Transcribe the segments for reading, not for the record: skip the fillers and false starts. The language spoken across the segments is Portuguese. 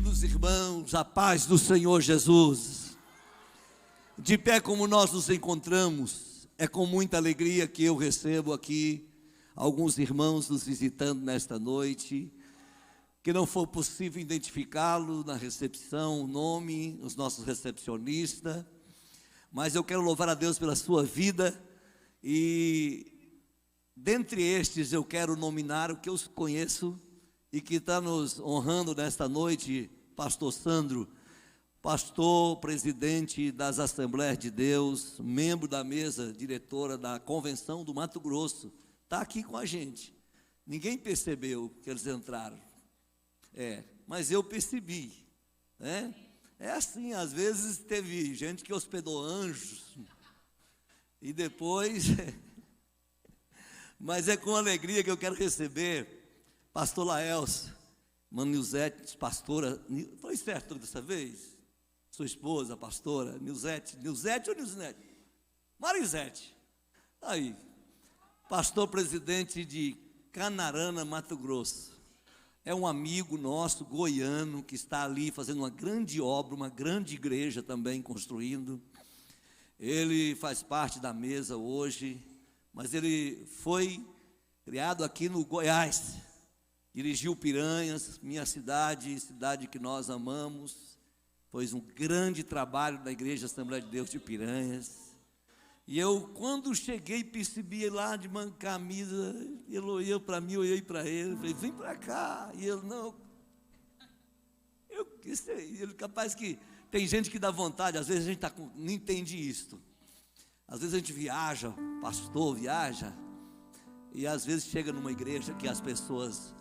Queridos irmãos, a paz do Senhor Jesus. De pé como nós nos encontramos, é com muita alegria que eu recebo aqui alguns irmãos nos visitando nesta noite, que não foi possível identificá-lo na recepção, o nome, os nossos recepcionistas, mas eu quero louvar a Deus pela sua vida e dentre estes eu quero nominar o que eu conheço e que está nos honrando nesta noite, pastor Sandro, pastor, presidente das Assembleias de Deus, membro da mesa diretora da Convenção do Mato Grosso, está aqui com a gente. Ninguém percebeu que eles entraram, mas eu percebi, né? É assim, às vezes teve gente que hospedou anjos, e depois, mas é com alegria que eu quero receber pastor Laelce, Nilzete, pastora, foi certo dessa vez? Sua esposa, pastora, Nilzete ou Nilzete? Marisete, aí, pastor presidente de Canarana, Mato Grosso, é um amigo nosso, goiano, que está ali fazendo uma grande obra, uma grande igreja também construindo, ele faz parte da mesa hoje, mas ele foi criado aqui no Goiás, dirigiu Piranhas, minha cidade, cidade que nós amamos, fez um grande trabalho na Igreja Assembleia de Deus de Piranhas. E eu, quando cheguei, percebi lá de uma camisa, ele olhou para mim, eu olhei para ele, falei, vem para cá. E ele, não, ele capaz que, tem gente que dá vontade, às vezes a gente não entende isto. Às vezes a gente viaja, pastor viaja, e às vezes chega numa igreja que as pessoas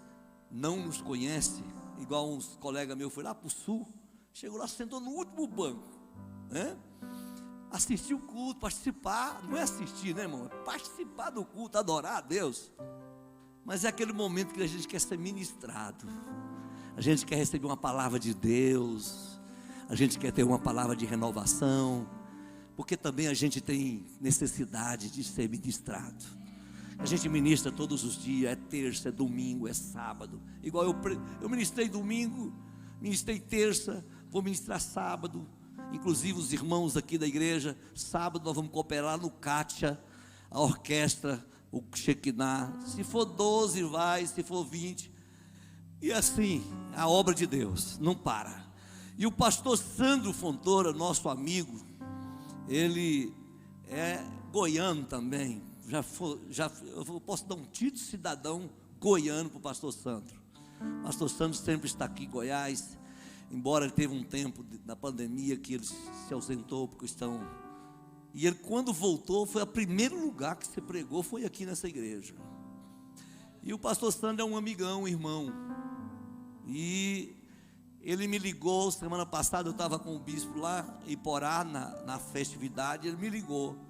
não nos conhece, igual uns colegas meus foi lá para o sul, chegou lá, sentou no último banco, né? Assistir o culto, participar, não é assistir, né, irmão? É participar do culto, adorar a Deus. Mas é aquele momento que a gente quer ser ministrado, a gente quer receber uma palavra de Deus, a gente quer ter uma palavra de renovação, porque também a gente tem necessidade de ser ministrado. A gente ministra todos os dias, é terça, é domingo, é sábado. Igual eu ministrei domingo, ministrei terça, vou ministrar sábado. Inclusive os irmãos aqui da igreja, sábado nós vamos cooperar no Kátia, a orquestra, o Shekinah. Se for 12 vai, se for 20. E assim, a obra de Deus não para. E o pastor Sandro Fontoura, nosso amigo, ele é goiano também. Eu posso dar um título de cidadão goiano para o pastor Sandro. O pastor Sandro sempre está aqui em Goiás, embora ele teve um tempo na pandemia que ele se ausentou por questão. E ele, quando voltou, foi o primeiro lugar que você pregou, foi aqui nessa igreja. E o pastor Sandro é um amigão, um irmão. E ele me ligou, semana passada eu estava com o bispo lá em Porá, na festividade, ele me ligou.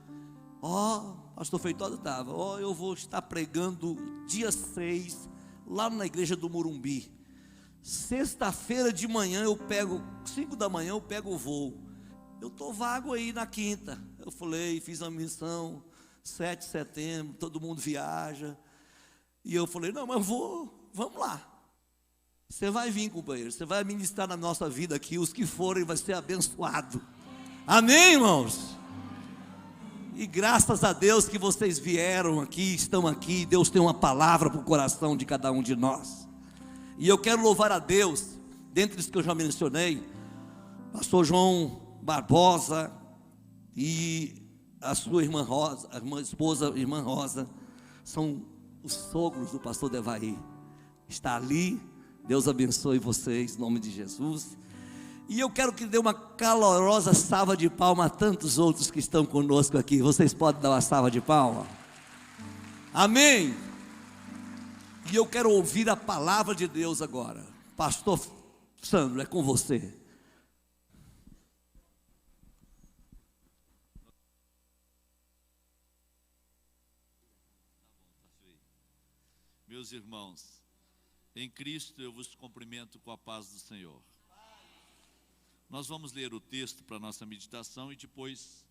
Pastor Feitosa estava, eu vou estar pregando dia 6, lá na igreja do Morumbi. Sexta-feira de manhã 5 da manhã eu pego o voo. Eu estou vago aí na quinta. Eu falei, fiz a missão, 7 de setembro, todo mundo viaja. E eu falei, não, mas vamos lá. Você vai vir, companheiro, você vai ministrar na nossa vida aqui, os que forem vai ser abençoado. Amém, irmãos? E graças a Deus que vocês vieram aqui, estão aqui, Deus tem uma palavra para o coração de cada um de nós. E eu quero louvar a Deus, dentre os que eu já mencionei, pastor João Barbosa e a sua irmã Rosa, a irmã esposa, a irmã Rosa, são os sogros do pastor Devaí. Está ali, Deus abençoe vocês, em nome de Jesus. E eu quero que dê uma calorosa salva de palma a tantos outros que estão conosco aqui. Vocês podem dar uma salva de palma? Amém? E eu quero ouvir a palavra de Deus agora. Pastor Sandro, é com você. Meus irmãos, em Cristo eu vos cumprimento com a paz do Senhor. Nós vamos ler o texto para a nossa meditação e depois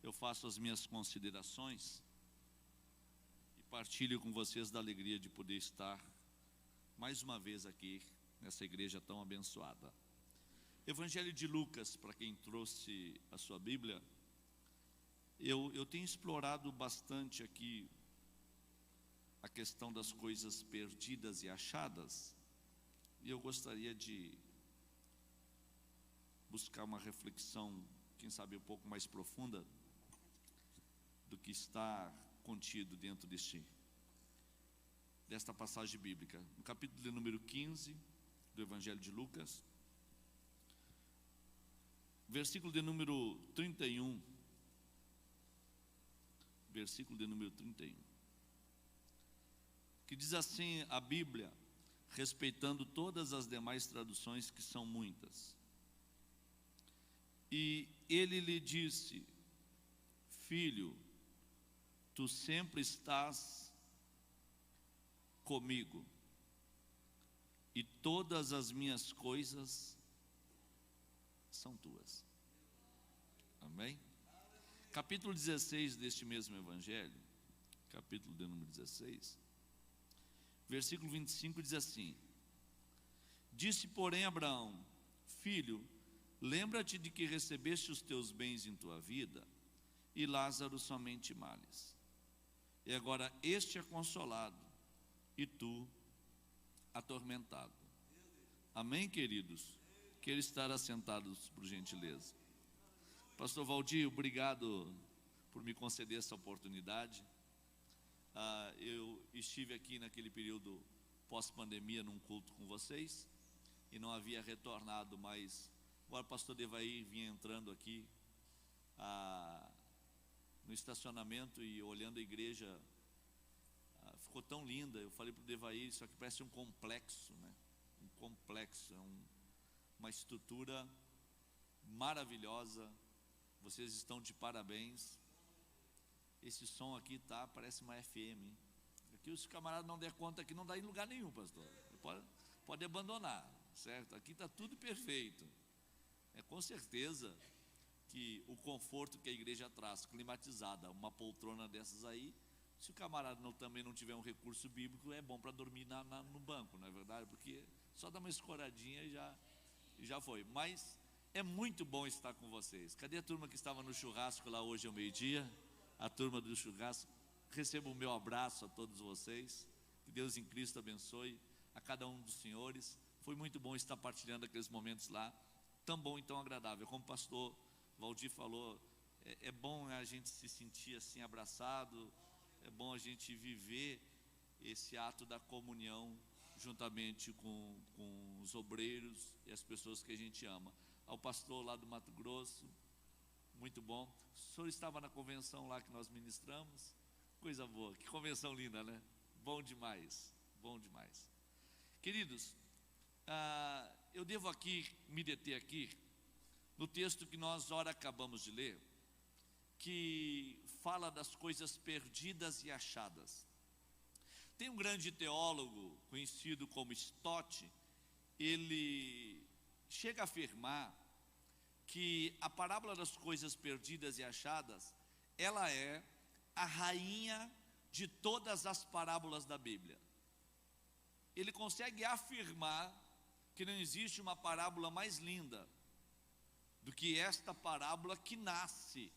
eu faço as minhas considerações e partilho com vocês da alegria de poder estar mais uma vez aqui nessa igreja tão abençoada. Evangelho de Lucas, para quem trouxe a sua Bíblia, eu tenho explorado bastante aqui a questão das coisas perdidas e achadas, e eu gostaria de buscar uma reflexão, quem sabe um pouco mais profunda, do que está contido dentro desta passagem bíblica. No capítulo de número 15 do Evangelho de Lucas, versículo de número 31, versículo de número 31, que diz assim a Bíblia, respeitando todas as demais traduções, que são muitas. E ele lhe disse: filho, tu sempre estás comigo, e todas as minhas coisas são tuas. Amém? Capítulo 16 deste mesmo Evangelho, capítulo de número 16, versículo 25 diz assim: disse, porém, Abraão: filho, lembra-te de que recebeste os teus bens em tua vida, e Lázaro somente males. E agora este é consolado, e tu atormentado. Amém, queridos? Quero estar assentados, por gentileza. Pastor Valdir, obrigado por me conceder essa oportunidade. Eu estive aqui naquele período pós-pandemia num culto com vocês e não havia retornado, mas agora o pastor Devair vinha entrando aqui no estacionamento e olhando a igreja, ficou tão linda. Eu falei para o Devair, isso aqui parece um complexo, né? Um complexo, uma estrutura maravilhosa. Vocês estão de parabéns. Esse som aqui parece uma FM, hein? Aqui os camaradas não der conta aqui, não dá em lugar nenhum, pastor. Pode abandonar, certo? Aqui está tudo perfeito. É com certeza que o conforto que a igreja traz, climatizada, uma poltrona dessas aí, se o camarada também não tiver um recurso bíblico, é bom para dormir no banco, não é verdade? Porque só dá uma escoradinha e já foi. Mas é muito bom estar com vocês. Cadê a turma que estava no churrasco lá hoje ao meio-dia? A turma do churrasco. Receba o meu abraço a todos vocês. Que Deus em Cristo abençoe a cada um dos senhores. Foi muito bom estar partilhando aqueles momentos lá, tão bom e tão agradável. Como o pastor Valdir falou, é bom a gente se sentir assim abraçado, é bom a gente viver esse ato da comunhão juntamente com os obreiros e as pessoas que a gente ama. Ao pastor lá do Mato Grosso, muito bom. O senhor estava na convenção lá que nós ministramos, coisa boa, que convenção linda, né? Bom demais, bom demais. Queridos, eu devo me deter aqui no texto que nós ora acabamos de ler, que fala das coisas perdidas e achadas. Tem um grande teólogo conhecido como Stott, ele chega a afirmar que a parábola das coisas perdidas e achadas, ela é a rainha de todas as parábolas da Bíblia. Ele consegue afirmar que não existe uma parábola mais linda do que esta parábola, que nasce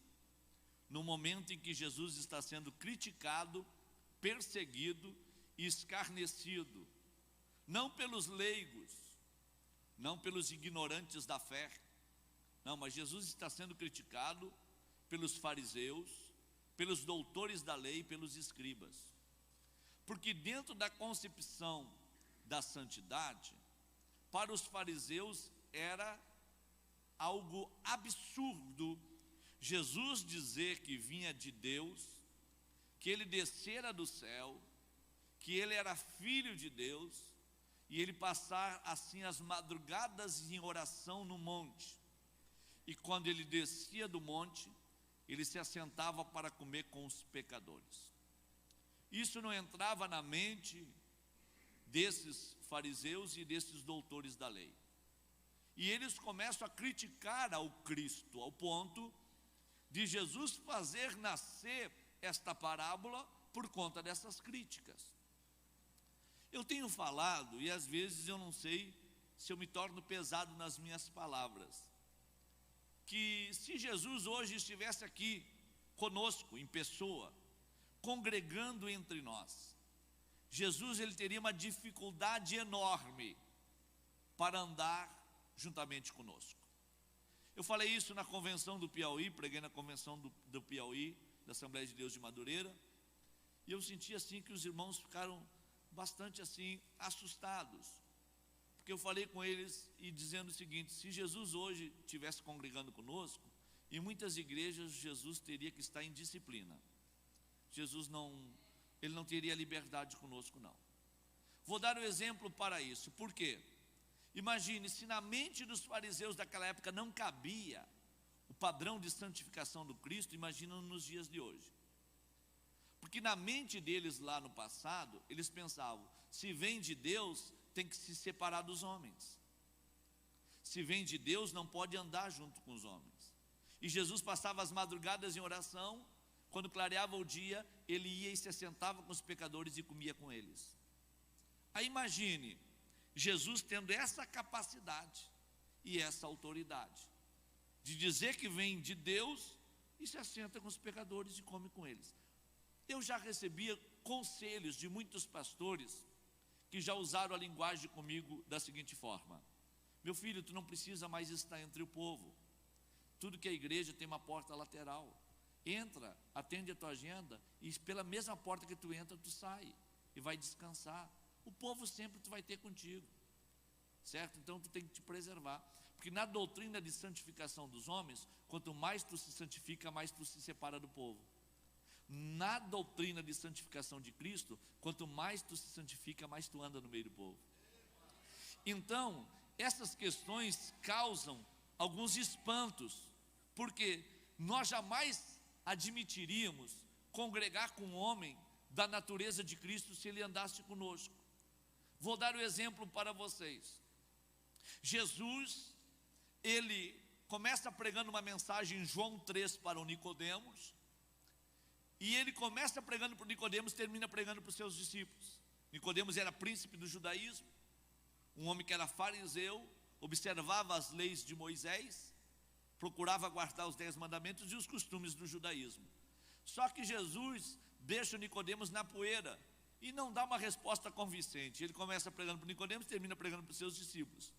no momento em que Jesus está sendo criticado, perseguido e escarnecido, não pelos leigos, não pelos ignorantes da fé, não, mas Jesus está sendo criticado pelos fariseus, pelos doutores da lei e pelos escribas, porque dentro da concepção da santidade, para os fariseus era algo absurdo Jesus dizer que vinha de Deus, que ele descera do céu, que ele era filho de Deus, e ele passar assim as madrugadas em oração no monte. E quando ele descia do monte, ele se assentava para comer com os pecadores. Isso não entrava na mente desses fariseus e desses doutores da lei. E eles começam a criticar ao Cristo, ao ponto de Jesus fazer nascer esta parábola por conta dessas críticas. Eu tenho falado, e às vezes eu não sei se eu me torno pesado nas minhas palavras, que se Jesus hoje estivesse aqui conosco, em pessoa, congregando entre nós, Jesus ele teria uma dificuldade enorme para andar juntamente conosco. Eu falei isso na convenção do Piauí, preguei na convenção do Piauí, da Assembleia de Deus de Madureira, e eu senti assim que os irmãos ficaram bastante assim assustados, porque eu falei com eles e dizendo o seguinte: se Jesus hoje estivesse congregando conosco, em muitas igrejas Jesus teria que estar em disciplina. Jesus ele não teria liberdade conosco, não. Vou dar um exemplo para isso. Por quê? Imagine, se na mente dos fariseus daquela época não cabia o padrão de santificação do Cristo, imagina nos dias de hoje. Porque na mente deles lá no passado, eles pensavam, se vem de Deus, tem que se separar dos homens. Se vem de Deus, não pode andar junto com os homens. E Jesus passava as madrugadas em oração, quando clareava o dia, ele ia e se assentava com os pecadores e comia com eles. Aí imagine, Jesus tendo essa capacidade e essa autoridade, de dizer que vem de Deus, e se assenta com os pecadores e come com eles. Eu já recebia conselhos de muitos pastores, que já usaram a linguagem comigo da seguinte forma: meu filho, tu não precisa mais estar entre o povo, tudo que é igreja tem uma porta lateral, entra, atende a tua agenda, e pela mesma porta que tu entra, tu sai, e vai descansar. O povo sempre tu vai ter contigo, certo? Então tu tem que te preservar, porque na doutrina de santificação dos homens, quanto mais tu se santifica, mais tu se separa do povo. Na doutrina de santificação de Cristo, quanto mais tu se santifica, mais tu anda no meio do povo. Então, essas questões causam alguns espantos, porque nós jamais admitiríamos congregar com um homem da natureza de Cristo se ele andasse conosco. Vou dar o exemplo para vocês. Jesus, ele começa pregando uma mensagem em João 3 para o Nicodemos, e ele começa pregando para o Nicodemos, termina pregando para os seus discípulos. Nicodemos era príncipe do judaísmo, um homem que era fariseu, observava as leis de Moisés, procurava guardar os 10 mandamentos e os costumes do judaísmo. Só que Jesus deixa o Nicodemos na poeira e não dá uma resposta convincente. Ele começa pregando para o Nicodemos, termina pregando para os seus discípulos.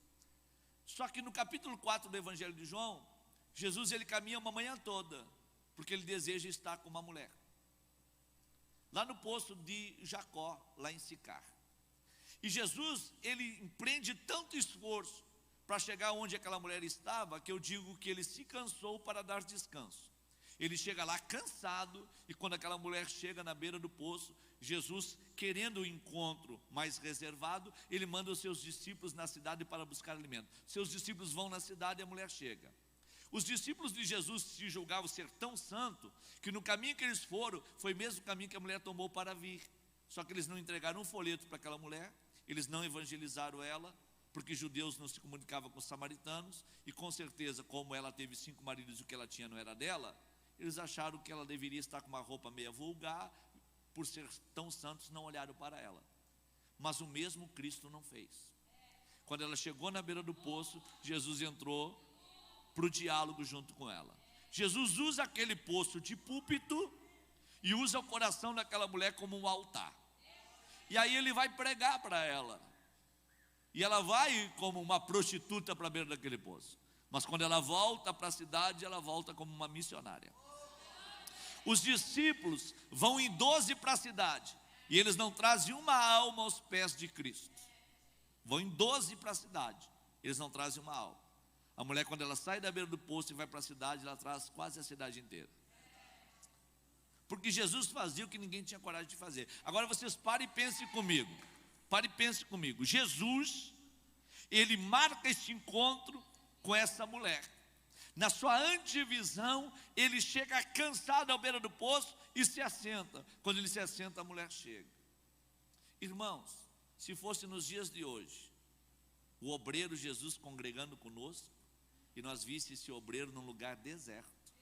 Só que no capítulo 4 do Evangelho de João, Jesus ele caminha uma manhã toda, porque ele deseja estar com uma mulher, lá no poço de Jacó, lá em Sicar. E Jesus, ele empreende tanto esforço para chegar onde aquela mulher estava, que eu digo que ele se cansou para dar descanso. Ele chega lá cansado, e quando aquela mulher chega na beira do poço, Jesus, querendo o encontro mais reservado, ele manda os seus discípulos na cidade para buscar alimento. Seus discípulos vão na cidade e a mulher chega. Os discípulos de Jesus se julgavam ser tão santo, que no caminho que eles foram, foi o mesmo caminho que a mulher tomou para vir. Só que eles não entregaram um folheto para aquela mulher, eles não evangelizaram ela, porque judeus não se comunicavam com os samaritanos, e com certeza, como ela teve 5 maridos e o que ela tinha não era dela, eles acharam que ela deveria estar com uma roupa meia vulgar, por ser tão santos não olharam para ela. Mas o mesmo Cristo não fez. Quando ela chegou na beira do poço, Jesus entrou para o diálogo junto com ela. Jesus usa aquele poço de púlpito e usa o coração daquela mulher como um altar. E aí ele vai pregar para ela. E ela vai como uma prostituta para a beira daquele poço. Mas quando ela volta para a cidade, ela volta como uma missionária. Os discípulos vão em 12 para a cidade, e eles não trazem uma alma aos pés de Cristo. Vão em 12 para a cidade, eles não trazem uma alma. A mulher, quando ela sai da beira do poço e vai para a cidade, ela traz quase a cidade inteira. Porque Jesus fazia o que ninguém tinha coragem de fazer. Agora vocês parem e pensem comigo. Pare e pense comigo. Jesus, ele marca esse encontro com essa mulher. Na sua antevisão, ele chega cansado à beira do poço e se assenta. Quando ele se assenta, a mulher chega. Irmãos, se fosse nos dias de hoje, o obreiro Jesus congregando conosco, e nós visse esse obreiro num lugar deserto,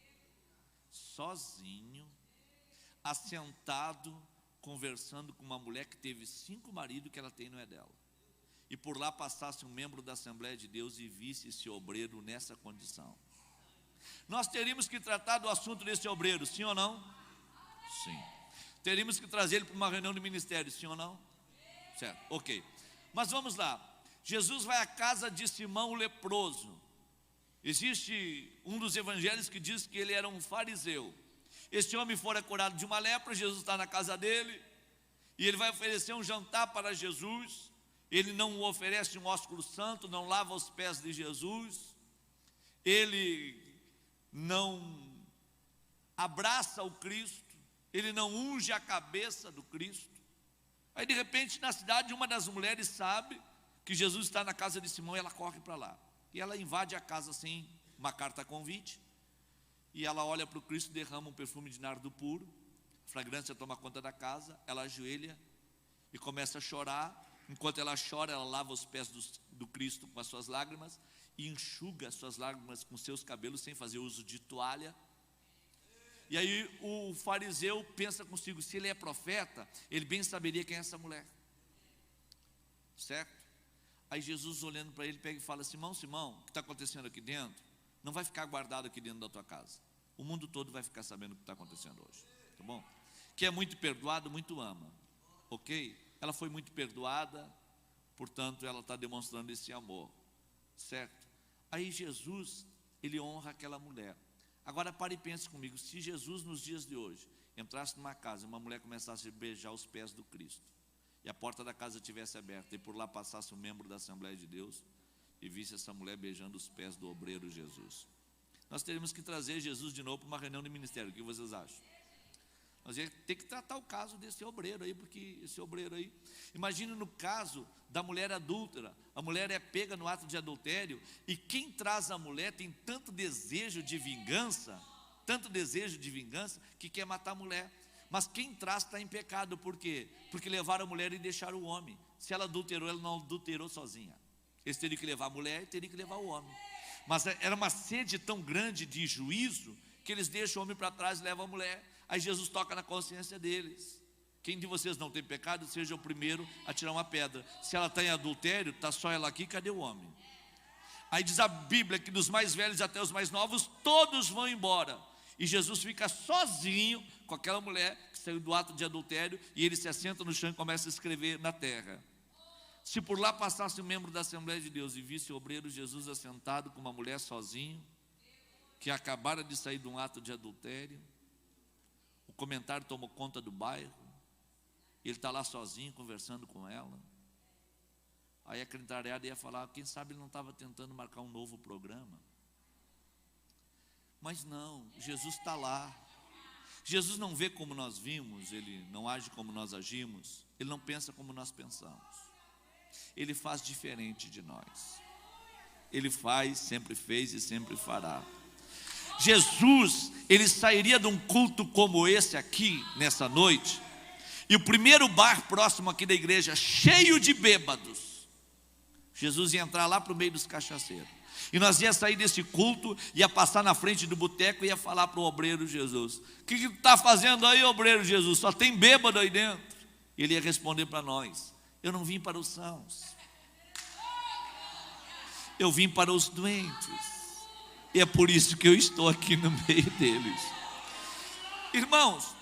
sozinho, assentado, conversando com uma mulher que teve 5 maridos, que ela tem não é dela, e por lá passasse um membro da Assembleia de Deus e visse esse obreiro nessa condição. Nós teríamos que tratar do assunto desse obreiro, sim ou não? Sim. Teríamos que trazer ele para uma reunião do ministério, sim ou não? Certo, ok. Mas vamos lá. Jesus vai à casa de Simão o leproso. Existe um dos evangelhos que diz que ele era um fariseu. Esse homem fora curado de uma lepra, Jesus está na casa dele, e ele vai oferecer um jantar para Jesus. Ele não oferece um ósculo santo, não lava os pés de Jesus, ele não abraça o Cristo, ele não unge a cabeça do Cristo. Aí de repente na cidade uma das mulheres sabe que Jesus está na casa de Simão e ela corre para lá. E ela invade a casa assim, uma carta convite, e ela olha para o Cristo, derrama um perfume de nardo puro, a fragrância toma conta da casa, ela ajoelha e começa a chorar. Enquanto ela chora, ela lava os pés do Cristo com as suas lágrimas e enxuga as suas lágrimas com seus cabelos sem fazer uso de toalha. E aí o fariseu pensa consigo, se ele é profeta, ele bem saberia quem é essa mulher, certo? Aí Jesus, olhando para ele, pega e fala: Simão, Simão, o que está acontecendo aqui dentro não vai ficar guardado aqui dentro da tua casa. O mundo todo vai ficar sabendo o que está acontecendo hoje, tá bom? Que é muito perdoado, muito ama, ok? Ela foi muito perdoada, portanto ela está demonstrando esse amor, certo? Aí Jesus, ele honra aquela mulher. Agora pare e pense comigo, se Jesus nos dias de hoje entrasse numa casa e uma mulher começasse a beijar os pés do Cristo, e a porta da casa estivesse aberta, e por lá passasse um membro da Assembleia de Deus, e visse essa mulher beijando os pés do obreiro Jesus, nós teríamos que trazer Jesus de novo para uma reunião de ministério. O que vocês acham? Nós ia ter que tratar o caso desse obreiro aí, porque esse obreiro aí, imagine no caso da mulher adúltera, a mulher é pega no ato de adultério, e quem traz a mulher tem tanto desejo de vingança, que quer matar a mulher. Mas quem traz está em pecado, por quê? Porque levaram a mulher e deixaram o homem. Se ela adulterou, ela não adulterou sozinha. Eles teriam que levar a mulher e teriam que levar o homem. Mas era uma sede tão grande de juízo, que eles deixam o homem para trás e levam a mulher. Aí Jesus toca na consciência deles: quem de vocês não tem pecado, seja o primeiro a tirar uma pedra. Se ela está em adultério, está só ela aqui, cadê o homem? Aí diz a Bíblia que dos mais velhos até os mais novos, todos vão embora, e Jesus fica sozinho com aquela mulher que saiu do ato de adultério, e ele se assenta no chão e começa a escrever na terra. Se por lá passasse um membro da Assembleia de Deus e visse o obreiro Jesus assentado com uma mulher sozinho, que acabara de sair de um ato de adultério, o comentário tomou conta do bairro, ele está lá sozinho conversando com ela. Aí a crentariada ia falar: quem sabe ele não estava tentando marcar um novo programa. Mas não, Jesus está lá. Jesus não vê como nós vimos, ele não age como nós agimos, ele não pensa como nós pensamos. Ele faz diferente de nós. Ele faz, sempre fez e sempre fará. Jesus, ele sairia de um culto como esse aqui, nessa noite, e o primeiro bar próximo aqui da igreja, cheio de bêbados, Jesus ia entrar lá para o meio dos cachaceiros, e nós ia sair desse culto, ia passar na frente do boteco e ia falar para o obreiro Jesus: o que está fazendo aí, obreiro Jesus? Só tem bêbado aí dentro. Ele ia responder para nós: eu não vim para os sãos, eu vim para os doentes. E é por isso que eu estou aqui no meio deles. Irmãos,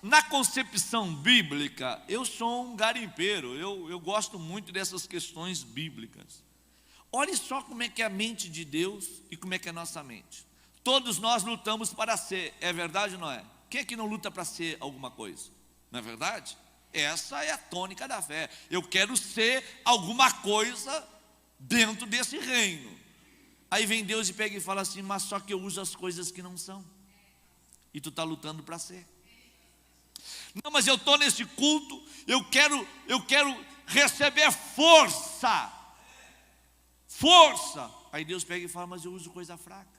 na concepção bíblica, eu sou um garimpeiro, eu gosto muito dessas questões bíblicas. Olhe só como é que é a mente de Deus e como é que é a nossa mente. Todos nós lutamos para ser, é verdade ou não é? Quem é que não luta para ser alguma coisa? Não é verdade? Essa é a tônica da fé. Eu quero ser alguma coisa dentro desse reino. Aí vem Deus e pega e fala assim: mas só que eu uso as coisas que não são, e tu está lutando para ser. Não, mas eu estou nesse culto, eu quero receber força. Aí Deus pega e fala: mas eu uso coisa fraca.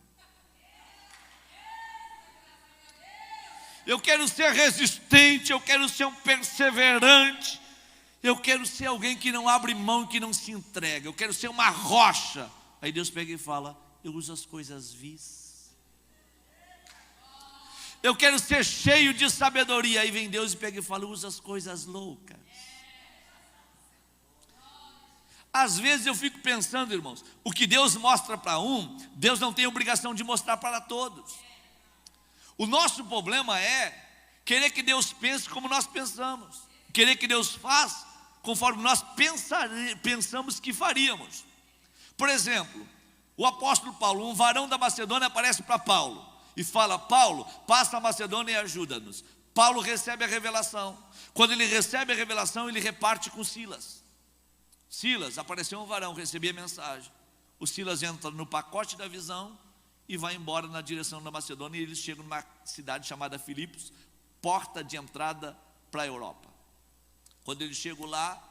Eu quero ser resistente, eu quero ser um perseverante, eu quero ser alguém que não abre mão, que não se entrega, eu quero ser uma rocha. Aí Deus pega e fala: eu uso as coisas vis. Eu quero ser cheio de sabedoria. Aí vem Deus e pega e fala: eu uso as coisas loucas. Às vezes eu fico pensando, irmãos, o que Deus mostra para um, Deus não tem obrigação de mostrar para todos. O nosso problema é querer que Deus pense como nós pensamos, querer que Deus faça conforme nós pensamos que faríamos. Por exemplo, o apóstolo Paulo, um varão da Macedônia, aparece para Paulo e fala: Paulo, passa a Macedônia e ajuda-nos. Paulo recebe a revelação. Quando ele recebe a revelação, ele reparte com Silas. Silas, apareceu um varão, recebia a mensagem. O Silas entra no pacote da visão e vai embora na direção da Macedônia. E eles chegam numa cidade chamada Filipos, porta de entrada para a Europa. Quando eles chegam lá,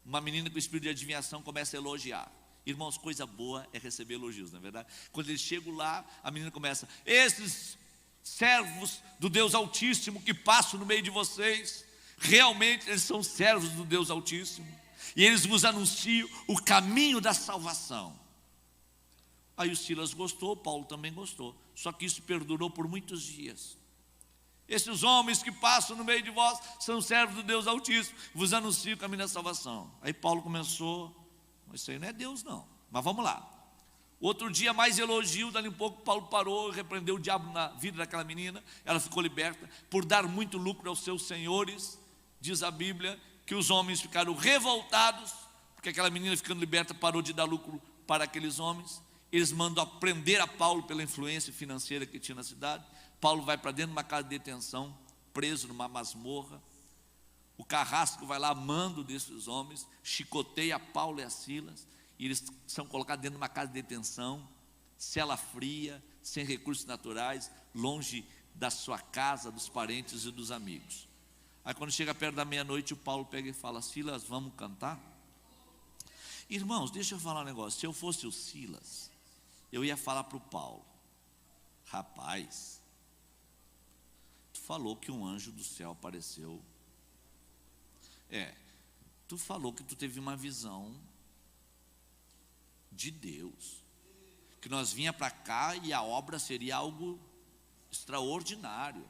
uma menina com espírito de adivinhação começa a elogiar. Irmãos, coisa boa é receber elogios, não é verdade? Quando eles chegam lá, a menina começa: esses servos do Deus Altíssimo que passam no meio de vocês, realmente eles são servos do Deus Altíssimo, e eles vos anunciam o caminho da salvação. Aí o Silas gostou, Paulo também gostou. Só que isso perdurou por muitos dias. Esses homens que passam no meio de vós são servos do Deus Altíssimo, vos anunciam o caminho da salvação. Aí Paulo começou: isso aí não é Deus não, mas vamos lá. Outro dia, mais elogio, dali um pouco Paulo parou e repreendeu o diabo na vida daquela menina. Ela ficou liberta por dar muito lucro aos seus senhores. Diz a Bíblia que os homens ficaram revoltados, porque aquela menina, ficando liberta, parou de dar lucro para aqueles homens. Eles mandam prender a Paulo pela influência financeira que tinha na cidade. Paulo vai para dentro de uma casa de detenção, preso numa masmorra. O carrasco vai lá, mando desses homens, chicoteia Paulo e a Silas, e eles são colocados dentro de uma casa de detenção, cela fria, sem recursos naturais, longe da sua casa, dos parentes e dos amigos. Aí quando chega perto da meia-noite, o Paulo pega e fala: Silas, vamos cantar? Irmãos, deixa eu falar um negócio. Se eu fosse o Silas, eu ia falar para o Paulo: rapaz, tu falou que um anjo do céu apareceu. Tu falou que tu teve uma visão de Deus, que nós vinha para cá e a obra seria algo extraordinário.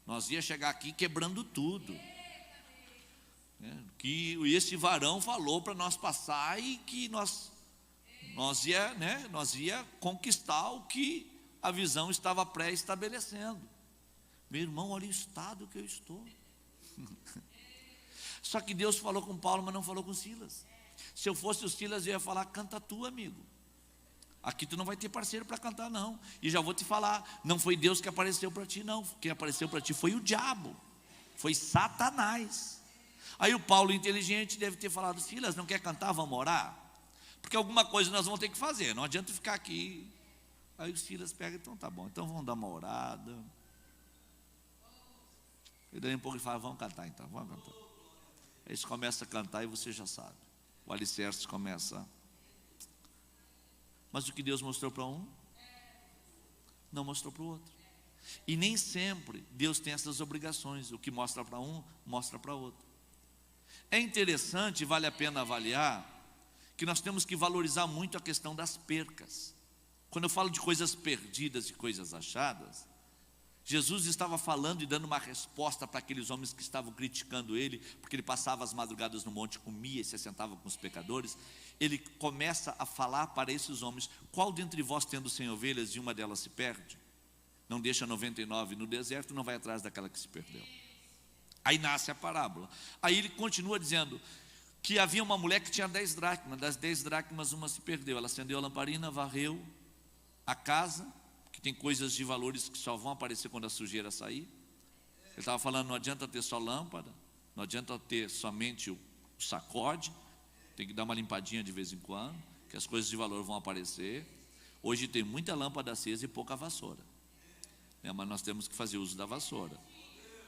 Nós ia chegar aqui quebrando tudo. Que esse varão falou para nós passar e que nós ia conquistar o que a visão estava pré-estabelecendo. Meu irmão, olha o estado que eu estou. Só que Deus falou com Paulo, mas não falou com Silas. Se eu fosse o Silas, eu ia falar: canta tu, amigo. Aqui tu não vai ter parceiro para cantar não. E já vou te falar, não foi Deus que apareceu para ti não. Quem apareceu para ti foi o diabo, foi Satanás. Aí o Paulo, inteligente, deve ter falado: Silas, não quer cantar? Vamos orar? Porque alguma coisa nós vamos ter que fazer, não adianta ficar aqui. Aí o Silas pega: então tá bom, então vamos dar uma orada. E daí um pouco ele fala: vamos cantar então, vamos cantar. Aí eles começam a cantar e você já sabe, o alicerce começa. Mas o que Deus mostrou para um, não mostrou para o outro. E nem sempre Deus tem essas obrigações. O que mostra para um, mostra para outro. É interessante, vale a pena avaliar, que nós temos que valorizar muito a questão das percas. Quando eu falo de coisas perdidas e coisas achadas, Jesus estava falando e dando uma resposta para aqueles homens que estavam criticando ele, porque ele passava as madrugadas no monte, comia e se assentava com os pecadores. Ele começa a falar para esses homens: qual dentre vós, tendo 100 ovelhas e uma delas se perde, não deixa 99 no deserto, não vai atrás daquela que se perdeu? Aí nasce a parábola. Aí ele continua dizendo que havia uma mulher que tinha 10 dracmas, das 10 dracmas uma se perdeu. Ela acendeu a lamparina, varreu a casa, que tem coisas de valores que só vão aparecer quando a sujeira sair. Ele estava falando: não adianta ter só lâmpada, não adianta ter somente o sacode, tem que dar uma limpadinha de vez em quando, que as coisas de valor vão aparecer. Hoje tem muita lâmpada acesa e pouca vassoura, mas nós temos que fazer uso da vassoura.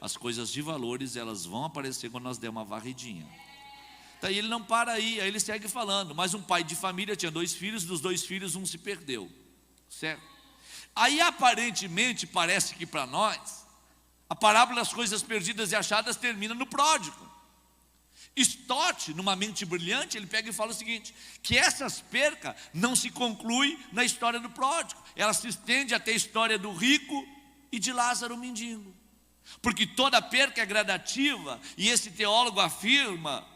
As coisas de valores, elas vão aparecer quando nós der uma varridinha. Daí ele não para aí ele segue falando: mas um pai de família tinha 2 filhos, dos 2 filhos um se perdeu, certo? Aí aparentemente parece que para nós a parábola das coisas perdidas e achadas termina no pródigo. Stott, numa mente brilhante, ele pega e fala o seguinte: que essas percas não se concluem na história do pródigo, ela se estende até a história do rico e de Lázaro, o mendigo, porque toda perca é gradativa. E esse teólogo afirma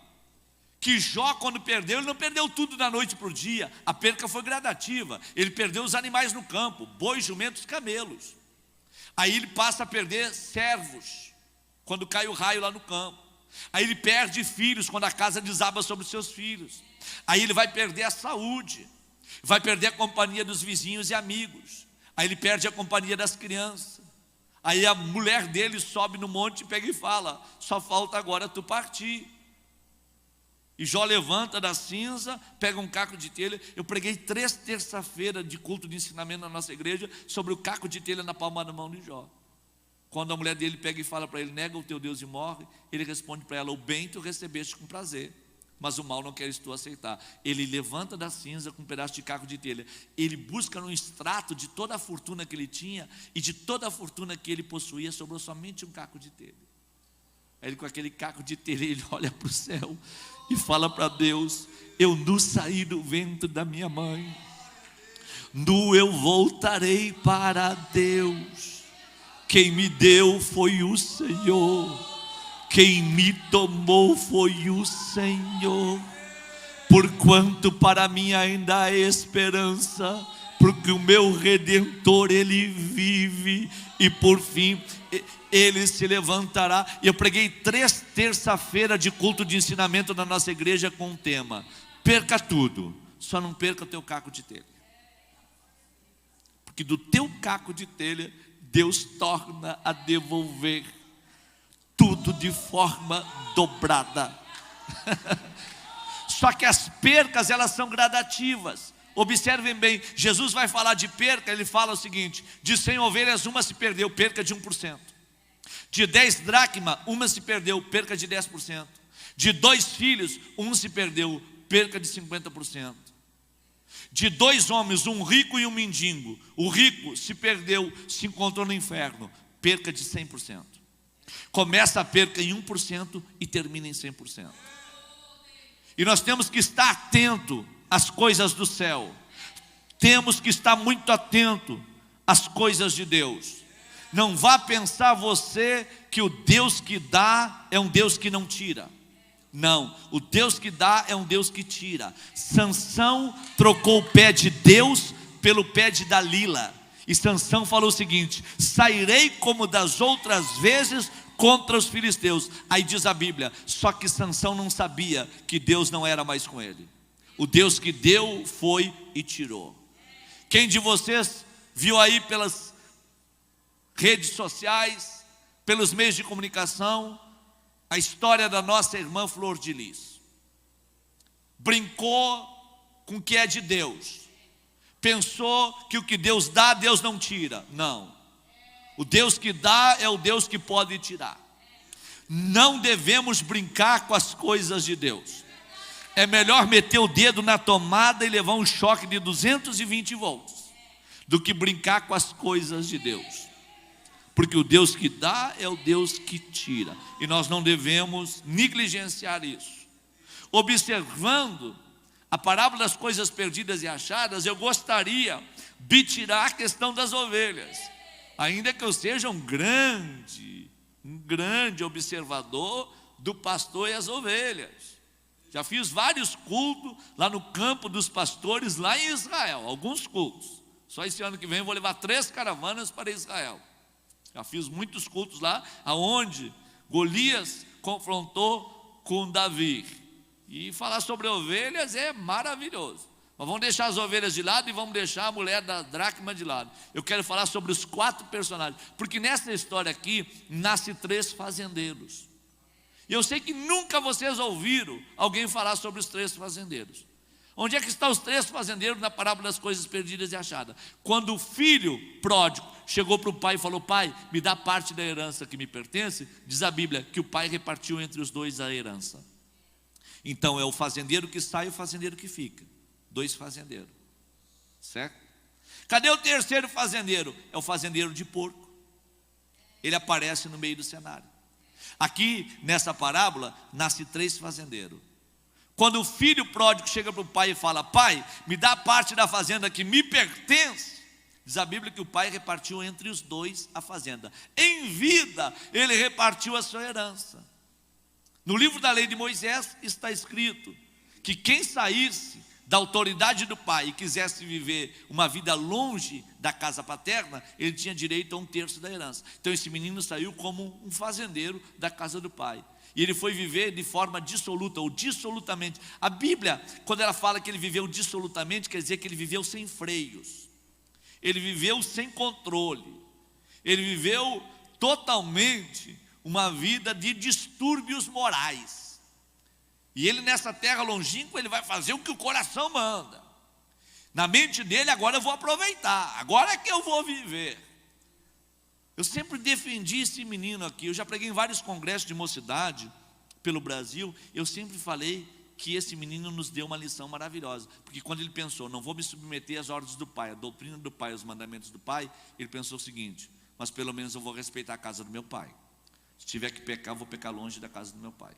que Jó, quando perdeu, ele não perdeu tudo da noite para o dia. A perca foi gradativa. Ele perdeu os animais no campo, bois, jumentos, camelos. Aí ele passa a perder servos, quando cai o raio lá no campo. Aí ele perde filhos, quando a casa desaba sobre os seus filhos. Aí ele vai perder a saúde, vai perder a companhia dos vizinhos e amigos. Aí ele perde a companhia das crianças. Aí a mulher dele sobe no monte e pega e fala: só falta agora tu partir. E Jó levanta da cinza, pega um caco de telha. Eu preguei 3 terça-feiras de culto de ensinamento na nossa igreja sobre o caco de telha na palma da mão de Jó. Quando a mulher dele pega e fala para ele: nega o teu Deus e morre, ele responde para ela: o bem tu recebeste com prazer, mas o mal não queres tu aceitar. Ele levanta da cinza com um pedaço de caco de telha. Ele busca no extrato de toda a fortuna que ele tinha e de toda a fortuna que ele possuía, sobrou somente um caco de telha. Aí ele, com aquele caco de telha, ele olha para o céu e fala para Deus: eu nu saí do ventre da minha mãe, nu eu voltarei para Deus. Quem me deu foi o Senhor, quem me tomou foi o Senhor. Porquanto para mim ainda há esperança, porque o meu Redentor, Ele vive, e por fim Ele se levantará. E eu preguei 3 terça-feiras de culto de ensinamento na nossa igreja com o tema: perca tudo, só não perca o teu caco de telha. Porque do teu caco de telha, Deus torna a devolver tudo de forma dobrada. Só que as percas, elas são gradativas. Observem bem, Jesus vai falar de perca. Ele fala o seguinte: de 100 ovelhas, uma se perdeu, perca de 1%. De 10 dracma, uma se perdeu, perca de 10%. De 2 filhos, um se perdeu, perca de 50%. De 2 homens, um rico e um mendigo, o rico se perdeu, se encontrou no inferno, perca de 100%. Começa a perca em 1% e termina em 100%. E nós temos que estar atento às coisas do céu. Temos que estar muito atento às coisas de Deus. Não vá pensar você que o Deus que dá é um Deus que não tira. Não, o Deus que dá é um Deus que tira. Sansão trocou o pé de Deus pelo pé de Dalila. E Sansão falou o seguinte: sairei como das outras vezes contra os filisteus. Aí diz a Bíblia, só que Sansão não sabia que Deus não era mais com ele. O Deus que deu foi e tirou. Quem de vocês viu aí pelas redes sociais, pelos meios de comunicação, a história da nossa irmã Flor de Lis? Brincou com o que é de Deus, pensou que o que Deus dá, Deus não tira. Não, o Deus que dá é o Deus que pode tirar. Não devemos brincar com as coisas de Deus. É melhor meter o dedo na tomada e levar um choque de 220 volts do que brincar com as coisas de Deus. Porque o Deus que dá é o Deus que tira. E nós não devemos negligenciar isso. Observando a parábola das coisas perdidas e achadas, eu gostaria de tirar a questão das ovelhas. Ainda que eu seja um grande observador do pastor e as ovelhas. Já fiz vários cultos lá no campo dos pastores, lá em Israel. Alguns cultos. Só esse ano que vem eu vou levar 3 caravanas para Israel. Já fiz muitos cultos lá, aonde Golias confrontou com Davi. E falar sobre ovelhas é maravilhoso. Mas vamos deixar as ovelhas de lado e vamos deixar a mulher da dracma de lado. Eu quero falar sobre os 4 personagens, porque nessa história aqui nasce 3 fazendeiros. E eu sei que nunca vocês ouviram alguém falar sobre os 3 fazendeiros. Onde é que estão os 3 fazendeiros na parábola das coisas perdidas e achadas? Quando o filho pródigo chegou para o pai e falou: pai, me dá parte da herança que me pertence, diz a Bíblia que o pai repartiu entre os 2 a herança. Então é o fazendeiro que sai e o fazendeiro que fica. 2 fazendeiros, certo? Cadê o 3º fazendeiro? É o fazendeiro de porco. Ele aparece no meio do cenário. Aqui nessa parábola nasce 3 fazendeiros. Quando o filho pródigo chega para o pai e fala: pai, me dá parte da fazenda que me pertence, diz a Bíblia que o pai repartiu entre os 2 a fazenda. Em vida ele repartiu a sua herança. No livro da lei de Moisés está escrito que quem saísse da autoridade do pai e quisesse viver uma vida longe da casa paterna, ele tinha direito a 1/3 da herança. Então esse menino saiu como um fazendeiro da casa do pai. E ele foi viver de forma dissoluta ou dissolutamente. A Bíblia, quando ela fala que ele viveu dissolutamente, quer dizer que ele viveu sem freios. Ele viveu sem controle. Ele viveu totalmente uma vida de distúrbios morais. E ele nessa terra longínqua, ele vai fazer o que o coração manda. Na mente dele, agora eu vou aproveitar, agora é que eu vou viver. Eu sempre defendi esse menino aqui. Eu já preguei em vários congressos de mocidade pelo Brasil. Eu sempre falei que esse menino nos deu uma lição maravilhosa. Porque quando ele pensou, não vou me submeter às ordens do pai, à doutrina do pai, aos mandamentos do pai, ele pensou o seguinte: mas pelo menos eu vou respeitar a casa do meu pai. Se tiver que pecar, eu vou pecar longe da casa do meu pai.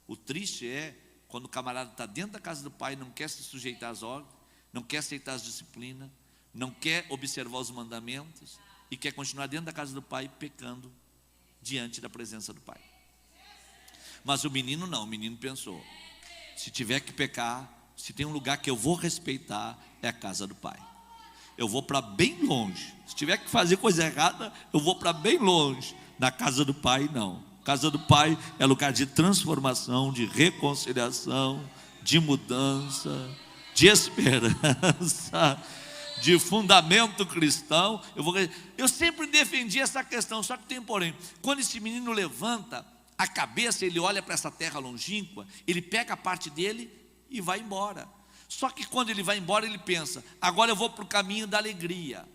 O triste é quando o camarada está dentro da casa do pai, não quer se sujeitar às ordens, não quer aceitar as disciplinas, não quer observar os mandamentos e quer continuar dentro da casa do pai pecando diante da presença do pai. Mas o menino não, o menino pensou: se tiver que pecar, se tem um lugar que eu vou respeitar, é a casa do pai. Eu vou para bem longe. Se tiver que fazer coisa errada, eu vou para bem longe. Na casa do pai, não. Casa do pai é lugar de transformação, de reconciliação, de mudança, de esperança, de fundamento cristão. Eu sempre defendi essa questão, só que tem porém. Quando esse menino levanta a cabeça, ele olha para essa terra longínqua, ele pega a parte dele e vai embora. Só que quando ele vai embora, ele pensa: agora eu vou para o caminho da alegria.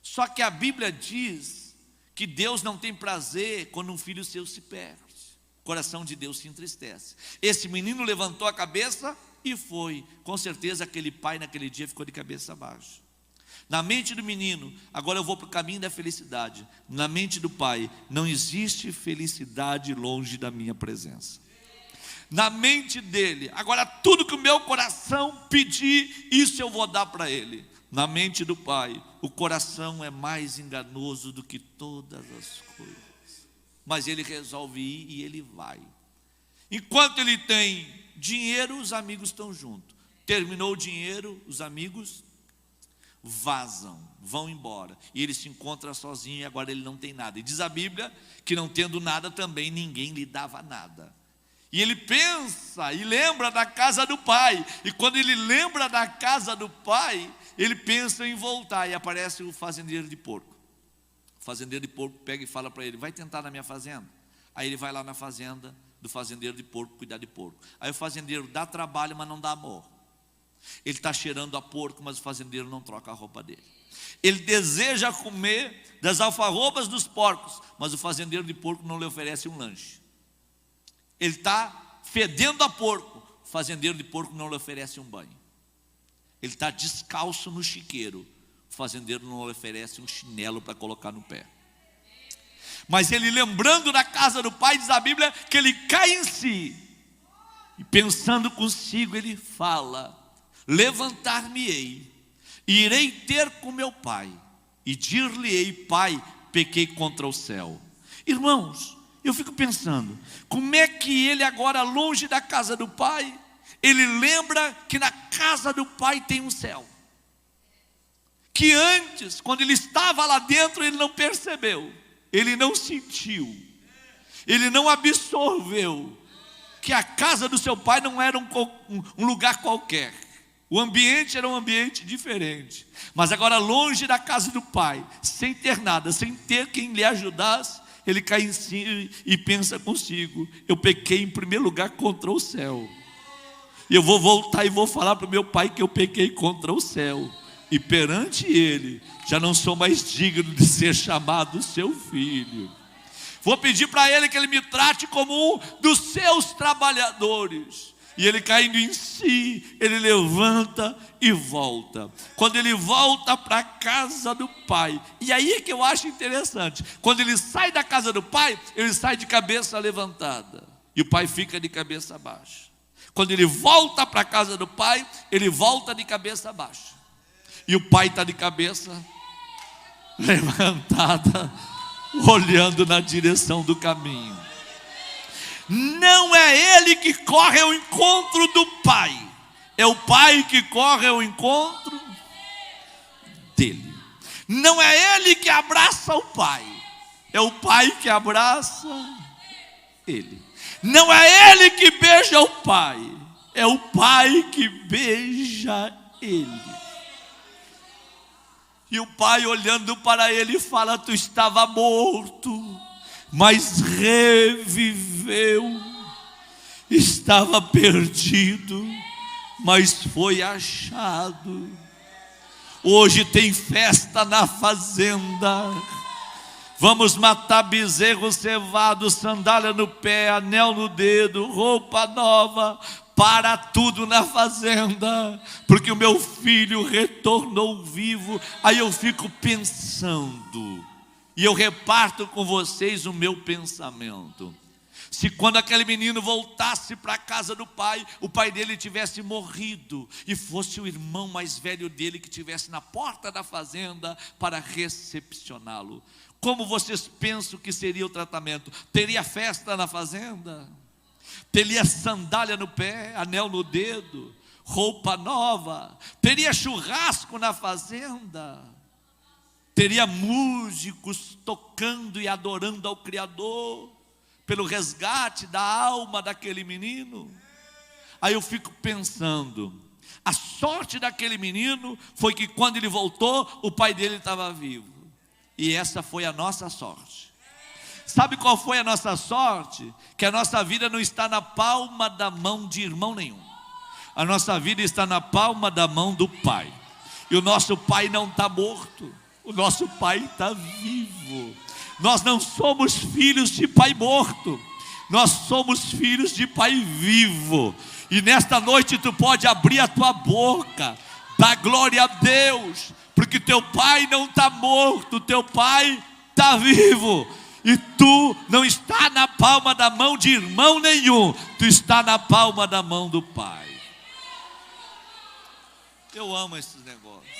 Só que a Bíblia diz que Deus não tem prazer quando um filho seu se perde. O coração de Deus se entristece. Esse menino levantou a cabeça e foi. Com certeza aquele pai naquele dia ficou de cabeça baixa. Na mente do menino, agora eu vou para o caminho da felicidade. Na mente do pai, não existe felicidade longe da minha presença. Na mente dele, agora tudo que o meu coração pedir, isso eu vou dar para ele. Na mente do pai, o coração é mais enganoso do que todas as coisas. Mas ele resolve ir e ele vai. Enquanto ele tem dinheiro, os amigos estão juntos. Terminou o dinheiro, os amigos vazam, vão embora. E ele se encontra sozinho e agora ele não tem nada. E diz a Bíblia que não tendo nada também ninguém lhe dava nada. E ele pensa e lembra da casa do pai. E quando ele lembra da casa do pai, ele pensa em voltar. E aparece o fazendeiro de porco. O fazendeiro de porco pega e fala para ele: vai tentar na minha fazenda. Aí ele vai lá na fazenda do fazendeiro de porco, cuidar de porco. Aí o fazendeiro dá trabalho, mas não dá amor. Ele está cheirando a porco, mas o fazendeiro não troca a roupa dele. Ele deseja comer das alfarrobas dos porcos, mas o fazendeiro de porco não lhe oferece um lanche. Ele está fedendo a porco, o fazendeiro de porco não lhe oferece um banho. Ele está descalço no chiqueiro, o fazendeiro não lhe oferece um chinelo para colocar no pé. Mas ele, lembrando da casa do pai, diz a Bíblia que ele cai em si, e pensando consigo, ele fala: levantar-me-ei, irei ter com meu pai, e dir-lhe-ei: pai, pequei contra o céu. Irmãos, eu fico pensando, como é que ele agora, longe da casa do pai, ele lembra que na casa do pai tem um céu. Que antes, quando ele estava lá dentro, ele não percebeu, ele não sentiu, ele não absorveu que a casa do seu pai não era um lugar qualquer. O ambiente era um ambiente diferente. Mas agora, longe da casa do pai, sem ter nada, sem ter quem lhe ajudasse, ele cai em si e pensa consigo: eu pequei em primeiro lugar contra o céu. Eu vou voltar e vou falar para o meu pai que eu pequei contra o céu. E perante ele, já não sou mais digno de ser chamado seu filho. Vou pedir para ele que ele me trate como um dos seus trabalhadores. E ele, caindo em si, ele levanta e volta. Quando ele volta para a casa do pai, e aí é que eu acho interessante, quando ele sai da casa do pai, ele sai de cabeça levantada, e o pai fica de cabeça baixa. Quando ele volta para a casa do pai, ele volta de cabeça baixa, e o pai está de cabeça levantada, olhando na direção do caminho. Não é ele que corre ao encontro do Pai, é o Pai que corre ao encontro dele. Não é ele que abraça o Pai, é o Pai que abraça ele. Não é ele que beija o Pai, é o Pai que beija ele. E o Pai, olhando para ele, fala: tu estava morto, mas reviveu. Estava perdido, mas foi achado. Hoje tem festa na fazenda. Vamos matar bezerro cevado, sandália no pé, anel no dedo, roupa nova, para tudo na fazenda, porque o meu filho retornou vivo. Aí eu fico pensando, e eu reparto com vocês o meu pensamento. Se quando aquele menino voltasse para a casa do pai, o pai dele tivesse morrido, e fosse o irmão mais velho dele que estivesse na porta da fazenda para recepcioná-lo, como vocês pensam que seria o tratamento? Teria festa na fazenda? Teria sandália no pé, anel no dedo, roupa nova? Teria churrasco na fazenda? Teria músicos tocando e adorando ao Criador pelo resgate da alma daquele menino? Aí eu fico pensando, a sorte daquele menino foi que quando ele voltou, o pai dele estava vivo. E essa foi a nossa sorte. Sabe qual foi a nossa sorte? Que a nossa vida não está na palma da mão de irmão nenhum. A nossa vida está na palma da mão do Pai. E o nosso Pai não está morto, o nosso Pai está vivo. Nós não somos filhos de pai morto, nós somos filhos de pai vivo. E nesta noite tu pode abrir a tua boca, dar glória a Deus, porque teu pai não está morto, teu pai está vivo. E tu não está na palma da mão de irmão nenhum, tu está na palma da mão do Pai. Eu amo esses negócios.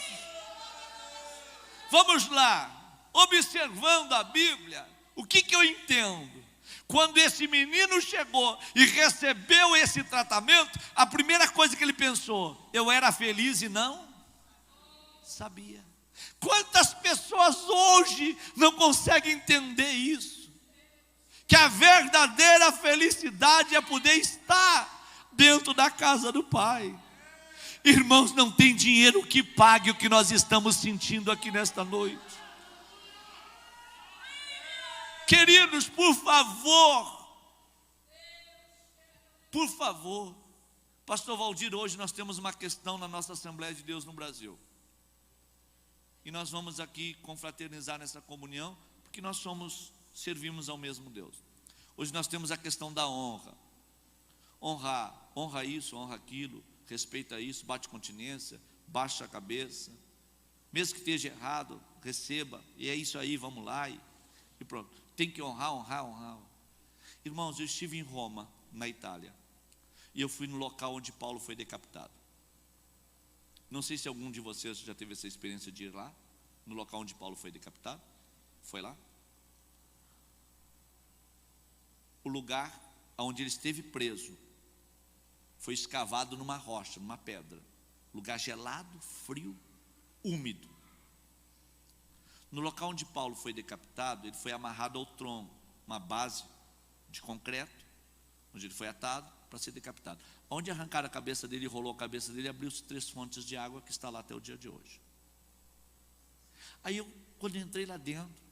Vamos lá, observando a Bíblia, o que eu entendo? Quando esse menino chegou e recebeu esse tratamento, a primeira coisa que ele pensou: eu era feliz e não sabia. Quantas pessoas hoje não conseguem entender isso? Que a verdadeira felicidade é poder estar dentro da casa do Pai. Irmãos, não tem dinheiro que pague o que nós estamos sentindo aqui nesta noite. Queridos, por favor, pastor Valdir, hoje nós temos uma questão na nossa Assembleia de Deus no Brasil. E nós vamos aqui confraternizar nessa comunhão, porque nós servimos ao mesmo Deus. Hoje nós temos a questão da honra. Honra isso, honra aquilo, respeita isso, bate continência, baixa a cabeça. Mesmo que esteja errado, receba, e é isso aí, vamos lá, e pronto. Tem que honrar. Irmãos, eu estive em Roma, na Itália, e eu fui no local onde Paulo foi decapitado. Não sei se algum de vocês já teve essa experiência de ir lá, no local onde Paulo foi decapitado. Foi lá? O lugar onde ele esteve preso foi escavado numa rocha, numa pedra. Lugar gelado, frio, úmido. No local onde Paulo foi decapitado, ele foi amarrado ao tronco, uma base de concreto, onde ele foi atado para ser decapitado. Onde arrancaram a cabeça dele, rolou a cabeça dele, abriu-se 3 fontes de água, que está lá até o dia de hoje. Aí quando eu entrei lá dentro,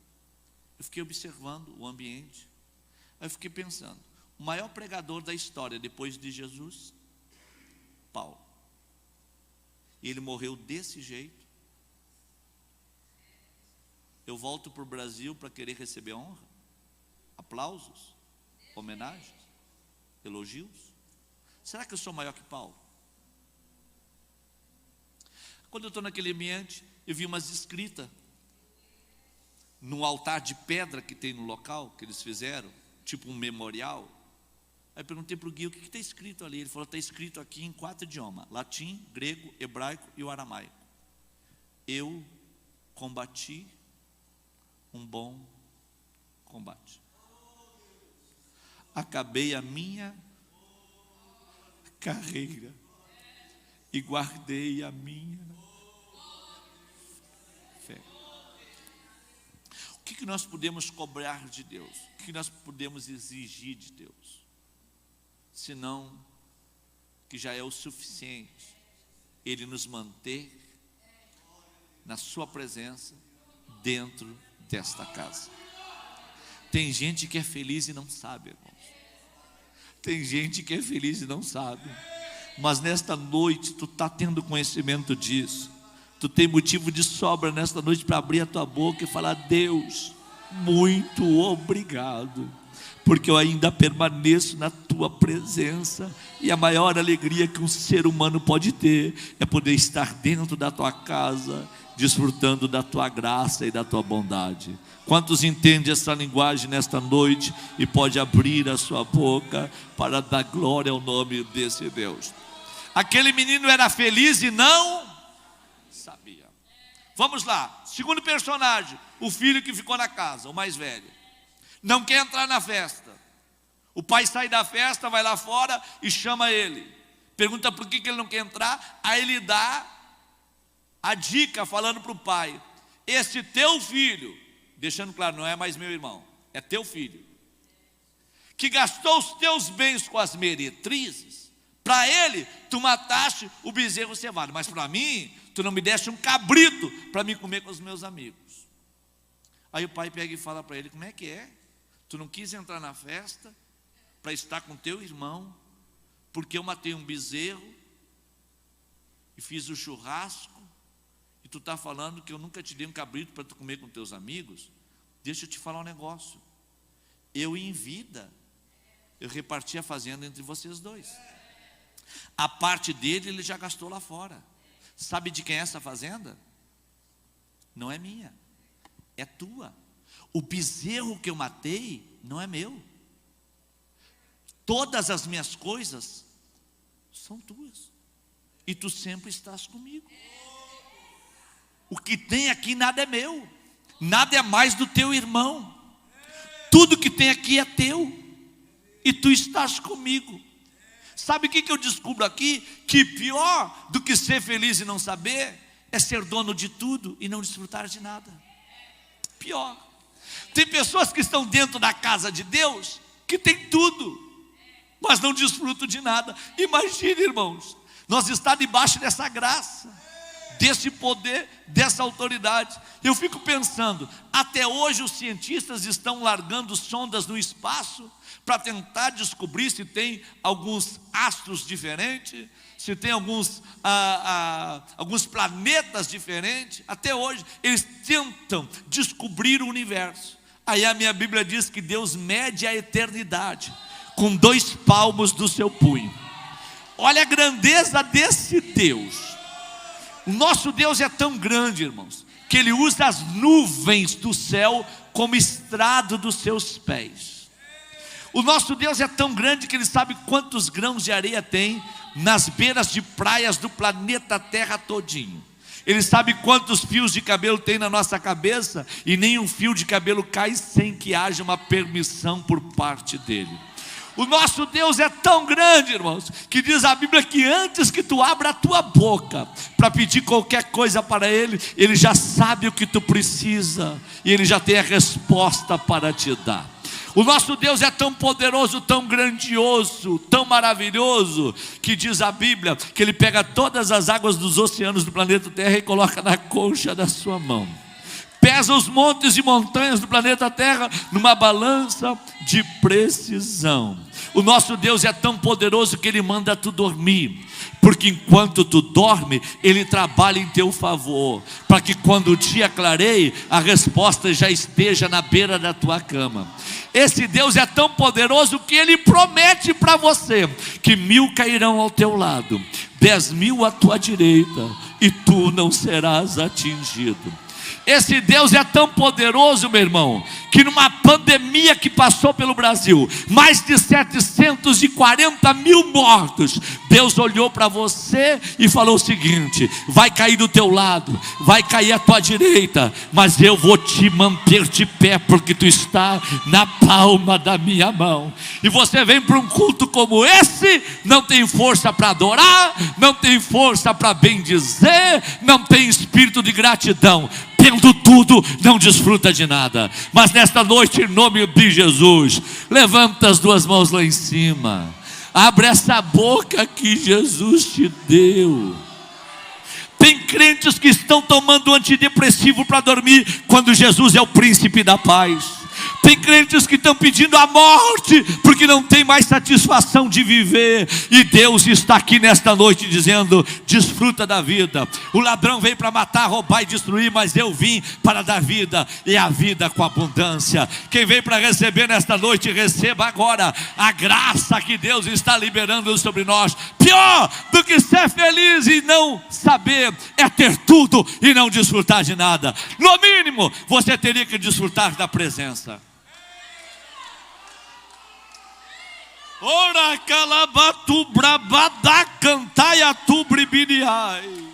eu fiquei observando o ambiente. Aí eu fiquei pensando, o maior pregador da história depois de Jesus, Paulo. E ele morreu desse jeito. Eu volto para o Brasil para querer receber honra, aplausos, homenagens, elogios. Será que eu sou maior que Paulo? Quando eu estou naquele ambiente, eu vi umas escritas no altar de pedra que tem no local, que eles fizeram, tipo um memorial. Aí eu perguntei para o guia, o que está escrito ali? Ele falou, está escrito aqui em 4 idiomas, latim, grego, hebraico e o aramaico. Eu combati um bom combate. acabei a minha carreira e guardei a minha fé. O que nós podemos cobrar de Deus? O que nós podemos exigir de Deus? Senão que já é o suficiente Ele nos manter na sua presença dentro desta casa. Tem gente que é feliz e não sabe, irmãos. Tem gente que é feliz e não sabe. Mas nesta noite tu está tendo conhecimento disso. Tu tem motivo de sobra nesta noite para abrir a tua boca e falar: Deus, muito obrigado, porque eu ainda permaneço na tua presença. E a maior alegria que um ser humano pode ter é poder estar dentro da tua casa, desfrutando da tua graça e da tua bondade. Quantos entendem essa linguagem nesta noite e pode abrir a sua boca para dar glória ao nome desse Deus? Aquele menino era feliz e não sabia. Vamos lá, segundo personagem, o filho que ficou na casa, o mais velho, não quer entrar na festa. O pai sai da festa, vai lá fora e chama ele, pergunta por que ele não quer entrar. Aí ele dá a dica, falando para o pai: esse teu filho, deixando claro, não é mais meu irmão, é teu filho, que gastou os teus bens com as meretrizes. Para ele, tu mataste o bezerro cevado, mas para mim, tu não me deste um cabrito para me comer com os meus amigos. Aí o pai pega e fala para ele: como é que é? Tu não quis entrar na festa para estar com teu irmão, porque eu matei um bezerro e fiz o churrasco, e tu está falando que eu nunca te dei um cabrito para tu comer com teus amigos? Deixa eu te falar um negócio. Eu em vida, eu reparti a fazenda entre vocês dois. A parte dele ele já gastou lá fora. Sabe de quem é essa fazenda? Não é minha, é tua. O bezerro que eu matei não é meu. Todas as minhas coisas são tuas, e tu sempre estás comigo. O que tem aqui nada é meu, nada é mais do teu irmão. Tudo que tem aqui é teu, e tu estás comigo. Sabe o que eu descubro aqui? Que pior do que ser feliz e não saber é ser dono de tudo e não desfrutar de nada. Pior. Tem pessoas que estão dentro da casa de Deus que tem tudo, mas não desfrutam de nada. Imagine, irmãos, nós está debaixo dessa graça, desse poder, dessa autoridade. Eu fico pensando, até hoje os cientistas estão largando sondas no espaço para tentar descobrir se tem alguns astros diferentes, se tem alguns planetas diferentes. Até hoje eles tentam descobrir o universo. Aí a minha Bíblia diz que Deus mede a eternidade com 2 palmos do seu punho. Olha a grandeza desse Deus. O nosso Deus é tão grande, irmãos, que Ele usa as nuvens do céu como estrado dos seus pés. O nosso Deus é tão grande que Ele sabe quantos grãos de areia tem nas beiras de praias do planeta Terra todinho. Ele sabe quantos fios de cabelo tem na nossa cabeça, e nenhum fio de cabelo cai sem que haja uma permissão por parte dele. O nosso Deus é tão grande, irmãos, que diz a Bíblia que antes que tu abra a tua boca para pedir qualquer coisa para Ele, Ele já sabe o que tu precisa, e Ele já tem a resposta para te dar. O nosso Deus é tão poderoso, tão grandioso, tão maravilhoso, que diz a Bíblia que Ele pega todas as águas dos oceanos do planeta Terra e coloca na concha da sua mão. Pesa os montes e montanhas do planeta Terra numa balança de precisão. O nosso Deus é tão poderoso que Ele manda tu dormir, porque enquanto tu dorme, Ele trabalha em teu favor, para que quando o dia clareie, a resposta já esteja na beira da tua cama. Esse Deus é tão poderoso que Ele promete para você que 1000 cairão ao teu lado, 10.000 à tua direita, e tu não serás atingido. Esse Deus é tão poderoso, meu irmão, que numa pandemia que passou pelo Brasil, mais de 740 mil mortos, Deus olhou para você e falou o seguinte: vai cair do teu lado, vai cair à tua direita, mas eu vou te manter de pé, porque tu está na palma da minha mão. E você vem para um culto como esse, não tem força para adorar, não tem força para bendizer, não tem espírito de gratidão. Tendo tudo, não desfruta de nada. Mas nesta noite, em nome de Jesus, levanta as duas mãos lá em cima, abre essa boca que Jesus te deu. Tem crentes que estão tomando antidepressivo para dormir, quando Jesus é o príncipe da paz. Tem crentes que estão pedindo a morte, porque não tem mais satisfação de viver. E Deus está aqui nesta noite dizendo: desfruta da vida. O ladrão veio para matar, roubar e destruir, mas eu vim para dar vida, e a vida com abundância. Quem veio para receber nesta noite, receba agora a graça que Deus está liberando sobre nós. Pior do que ser feliz e não saber é ter tudo e não desfrutar de nada. No mínimo, você teria que desfrutar da presença. Ora calabatu brabada cantaia tu bribiriai.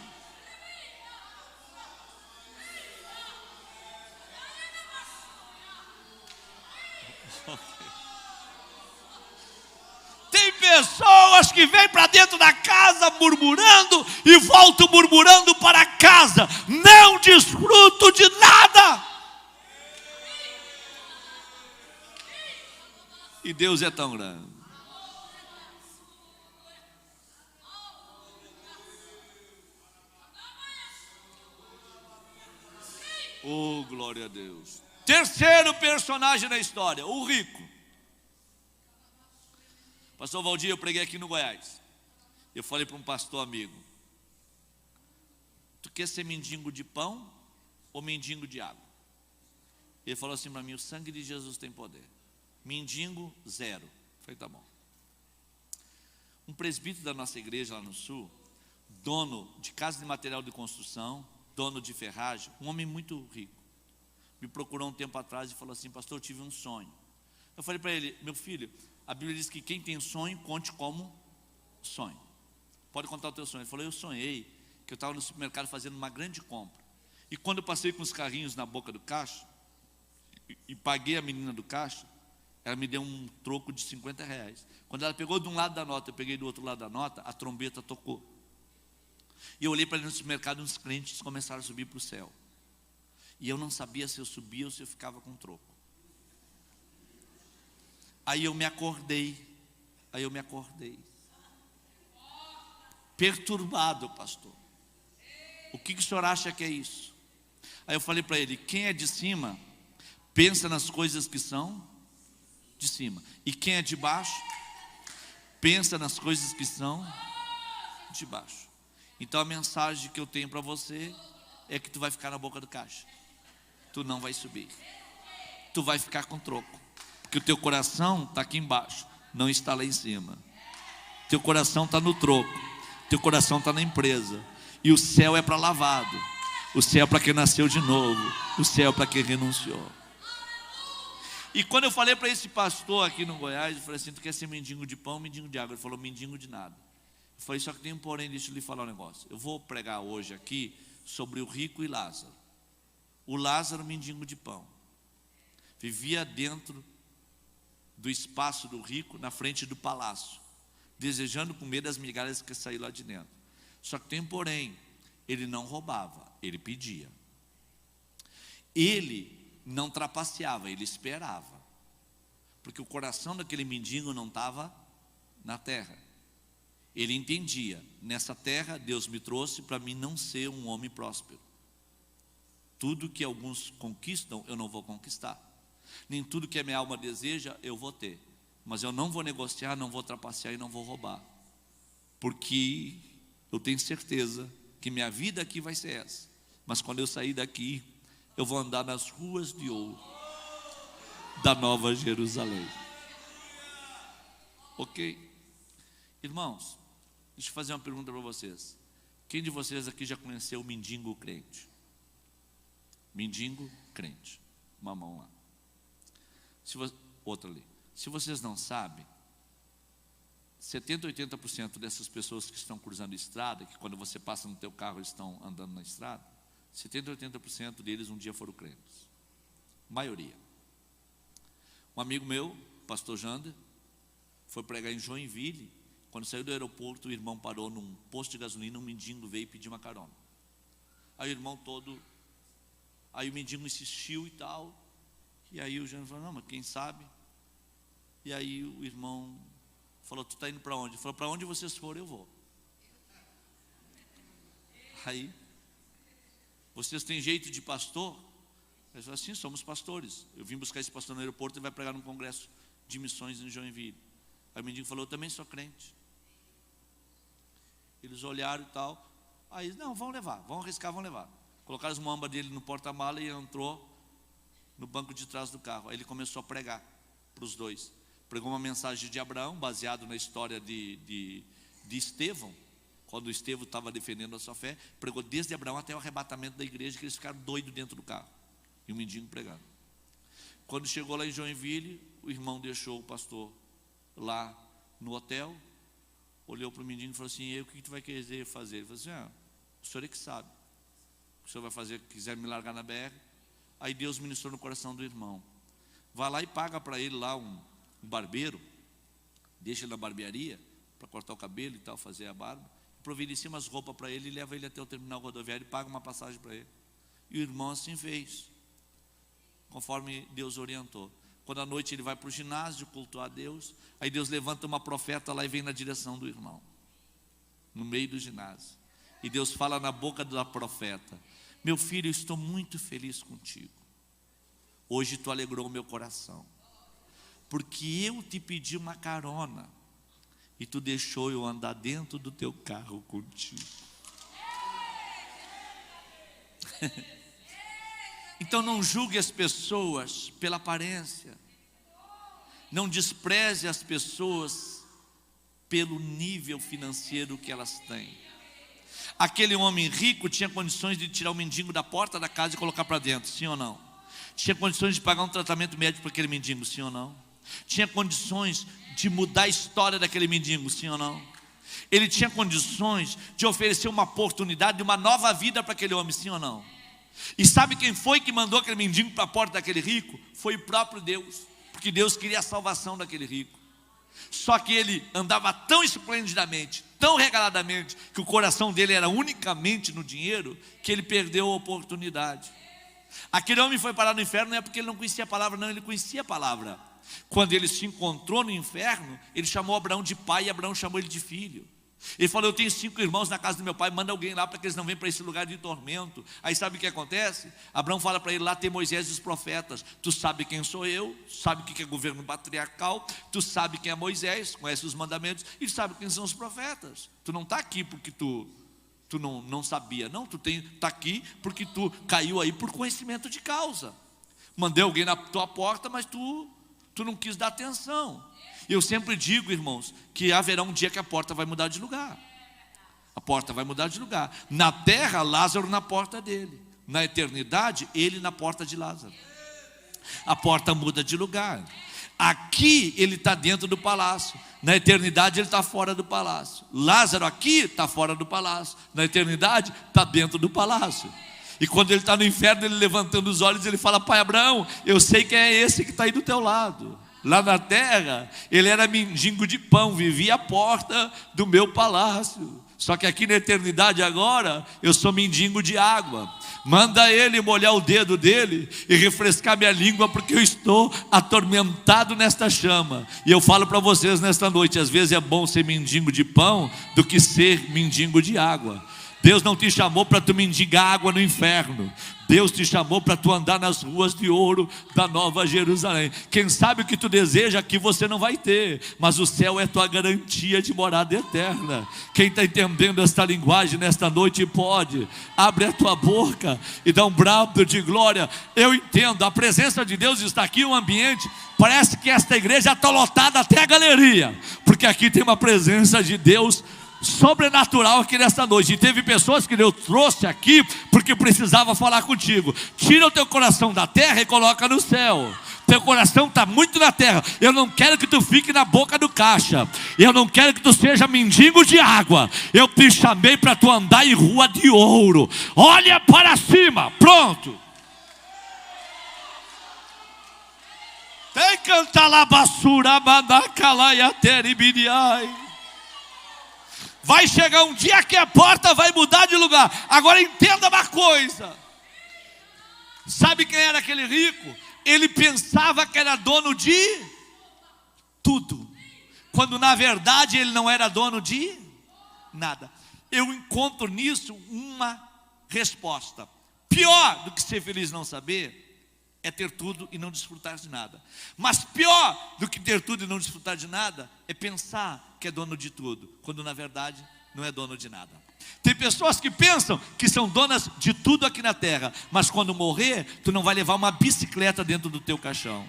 Tem pessoas que vêm para dentro da casa murmurando e voltam murmurando para casa. Não desfruto de nada. E Deus é tão grande. Oh, glória a Deus. Terceiro personagem da história, o rico. Pastor Valdir, eu preguei aqui no Goiás. Eu falei para um pastor amigo: tu quer ser mendigo de pão ou mendigo de água? Ele falou assim para mim: o sangue de Jesus tem poder. Mendigo, zero. Eu falei: tá bom. Um presbítero da nossa igreja lá no sul, dono de casa de material de construção, dono de ferragem, um homem muito rico, me procurou um tempo atrás e falou assim: pastor, eu tive um sonho. Eu falei para ele: meu filho, a Bíblia diz que quem tem sonho, conte como sonho. Pode contar o teu sonho. Ele falou: eu sonhei que eu estava no supermercado fazendo uma grande compra, e quando eu passei com os carrinhos na boca do caixa e paguei a menina do caixa, ela me deu um troco de 50 reais. Quando ela pegou de um lado da nota, eu peguei do outro lado da nota, a trombeta tocou. E eu olhei para ele no supermercado, uns clientes começaram a subir para o céu. E eu não sabia se eu subia ou se eu ficava com troco. Aí eu me acordei. Perturbado, pastor. O que o senhor acha que é isso? Aí eu falei para ele: quem é de cima, pensa nas coisas que são de cima. E quem é de baixo, pensa nas coisas que são de baixo. Então a mensagem que eu tenho para você é que tu vai ficar na boca do caixa. Tu não vai subir. Tu vai ficar com troco. Porque o teu coração está aqui embaixo, não está lá em cima. Teu coração está no troco. Teu coração está na empresa. E o céu é para lavado. O céu é para quem nasceu de novo. O céu é para quem renunciou. E quando eu falei para esse pastor aqui no Goiás, eu falei assim: tu quer ser mendigo de pão ou mendigo de água? Ele falou: mendigo de nada. Eu falei: só que tem um porém, deixa eu lhe falar um negócio. Eu vou pregar hoje aqui sobre o rico e Lázaro. O Lázaro, mendigo de pão, vivia dentro do espaço do rico, na frente do palácio, desejando comer das migalhas que saíram lá de dentro. Só que tem um porém: ele não roubava, ele pedia. Ele não trapaceava, ele esperava. Porque o coração daquele mendigo não estava na terra. Ele entendia: nessa terra Deus me trouxe para mim não ser um homem próspero. Tudo que alguns conquistam, eu não vou conquistar. Nem tudo que a minha alma deseja, eu vou ter. Mas eu não vou negociar, não vou trapacear e não vou roubar. Porque eu tenho certeza que minha vida aqui vai ser essa. Mas quando eu sair daqui, eu vou andar nas ruas de ouro da Nova Jerusalém. Ok? Irmãos, deixa eu fazer uma pergunta para vocês. Quem de vocês aqui já conheceu o mendigo crente? Mendigo, crente. Uma mão lá. Outra ali. Se vocês não sabem, 70, 80% dessas pessoas que estão cruzando a estrada, que quando você passa no teu carro eles estão andando na estrada, 70, 80% deles um dia foram crentes. Maioria. Um amigo meu, pastor Jander, foi pregar em Joinville. Quando saiu do aeroporto, o irmão parou num posto de gasolina, um mendigo veio pedir uma carona. Aí o irmão todo, aí o mendigo insistiu e tal, e aí o Jander falou, não, mas quem sabe? E aí o irmão falou, tu está indo para onde? Ele falou, para onde vocês forem eu vou. Aí, vocês têm jeito de pastor? Ele falou, sim, somos pastores. Eu vim buscar esse pastor no aeroporto e vai pregar num congresso de missões em Joinville. Aí o mendigo falou, eu também sou crente. Eles olharam e tal. Aí, não, vão levar, vão arriscar, vão levar. Colocaram as mãos dele no porta-mala e entrou no banco de trás do carro. Aí ele começou a pregar para os dois. Pregou uma mensagem de Abraão, baseado na história de Estevão. Quando Estevão estava defendendo a sua fé, pregou desde Abraão até o arrebatamento da igreja, que eles ficaram doidos dentro do carro. E o mendigo pregando. Quando chegou lá em Joinville, o irmão deixou o pastor lá no hotel, olhou para o mendigo e falou assim, e aí, o que tu vai querer fazer? Ele falou assim, o senhor é que sabe. O senhor vai fazer, quiser me largar na BR. Aí Deus ministrou no coração do irmão. Vai lá e paga para ele lá um barbeiro, deixa ele na barbearia, para cortar o cabelo e tal, fazer a barba, providencia umas roupas para ele e leva ele até o terminal rodoviário e paga uma passagem para ele. E o irmão assim fez, conforme Deus orientou. Quando à noite ele vai para o ginásio cultuar a Deus, aí Deus levanta uma profeta lá e vem na direção do irmão, no meio do ginásio. E Deus fala na boca da profeta, meu filho, eu estou muito feliz contigo. Hoje tu alegrou o meu coração, porque eu te pedi uma carona e tu deixou eu andar dentro do teu carro contigo. Então não julgue as pessoas pela aparência, não despreze as pessoas pelo nível financeiro que elas têm. Aquele homem rico tinha condições de tirar o mendigo da porta da casa e colocar para dentro, sim ou não? Tinha condições de pagar um tratamento médico para aquele mendigo, sim ou não? Tinha condições de mudar a história daquele mendigo, sim ou não? Ele tinha condições de oferecer uma oportunidade de uma nova vida para aquele homem, sim ou não? E sabe quem foi que mandou aquele mendigo para a porta daquele rico? Foi o próprio Deus, porque Deus queria a salvação daquele rico. Só que ele andava tão esplendidamente, tão regaladamente, que o coração dele era unicamente no dinheiro, que ele perdeu a oportunidade. Aquele homem foi parar no inferno não é porque ele não conhecia a palavra, não, ele conhecia a palavra. Quando ele se encontrou no inferno, ele chamou Abraão de pai e Abraão chamou ele de filho. Ele falou, eu tenho 5 irmãos na casa do meu pai, manda alguém lá para que eles não venham para esse lugar de tormento. Aí sabe o que acontece? Abraão fala para ele, lá tem Moisés e os profetas. Tu sabe quem sou eu, sabe o que é governo patriarcal, tu sabe quem é Moisés, conhece os mandamentos, e sabe quem são os profetas. Tu não está aqui porque tu não sabia, não, tu está aqui porque tu caiu aí por conhecimento de causa. Mandei alguém na tua porta, mas tu não quis dar atenção. Eu sempre digo, irmãos, que haverá um dia que a porta vai mudar de lugar. A porta vai mudar de lugar. Na terra, Lázaro na porta dele. Na eternidade, ele na porta de Lázaro. A porta muda de lugar. Aqui ele está dentro do palácio. Na eternidade ele está fora do palácio. Lázaro aqui está fora do palácio. Na eternidade está dentro do palácio. E quando ele está no inferno, ele levantando os olhos, ele fala, pai Abraão, eu sei quem é esse que está aí do teu lado. Lá na terra, ele era mendigo de pão, vivia à porta do meu palácio. Só que aqui na eternidade agora, eu sou mendigo de água. Manda ele molhar o dedo dele e refrescar minha língua, porque eu estou atormentado nesta chama. E eu falo para vocês nesta noite, às vezes é bom ser mendigo de pão do que ser mendigo de água. Deus não te chamou para tu mendigar água no inferno. Deus te chamou para tu andar nas ruas de ouro da Nova Jerusalém. Quem sabe o que tu deseja aqui você não vai ter, mas o céu é tua garantia de morada eterna. Quem está entendendo esta linguagem nesta noite pode. Abre a tua boca e dá um brado de glória. Eu entendo, a presença de Deus está aqui, um ambiente. Parece que esta igreja está lotada até a galeria, porque aqui tem uma presença de Deus sobrenatural aqui nesta noite. E teve pessoas que Deus trouxe aqui porque precisava falar contigo. Tira o teu coração da terra e coloca no céu. Teu coração está muito na terra. Eu não quero que tu fique na boca do caixa. Eu não quero que tu seja mendigo de água. Eu te chamei para tu andar em rua de ouro. Olha para cima. Pronto. Tem cantar lá basura, mandacalaia, teribiriai. Vai chegar um dia que a porta vai mudar de lugar. Agora entenda uma coisa. Sabe quem era aquele rico? Ele pensava que era dono de tudo, quando na verdade ele não era dono de nada. Eu encontro nisso uma resposta. Pior do que ser feliz e não saber é ter tudo e não desfrutar de nada. Mas pior do que ter tudo e não desfrutar de nada é pensar que é dono de tudo, quando na verdade não é dono de nada. Tem pessoas que pensam que são donas de tudo aqui na terra, mas quando morrer, tu não vai levar uma bicicleta dentro do teu caixão.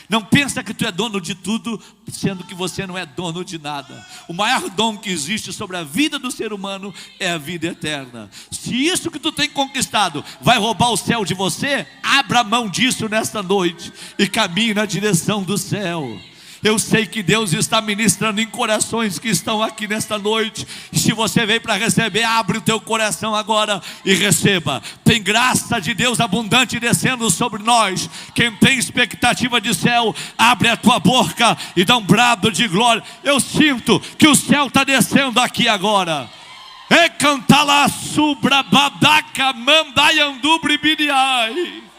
Não pensa que tu é dono de tudo, sendo que você não é dono de nada. O maior dom que existe sobre a vida do ser humano é a vida eterna. Se isso que tu tem conquistado vai roubar o céu de você, abra mão disso nesta noite e caminhe na direção do céu. Eu sei que Deus está ministrando em corações que estão aqui nesta noite. E se você veio para receber, abre o teu coração agora e receba. Tem graça de Deus abundante descendo sobre nós. Quem tem expectativa de céu, abre a tua boca e dá um brado de glória. Eu sinto que o céu está descendo aqui agora. E canta lá subra badaca mandaiandubre biriai.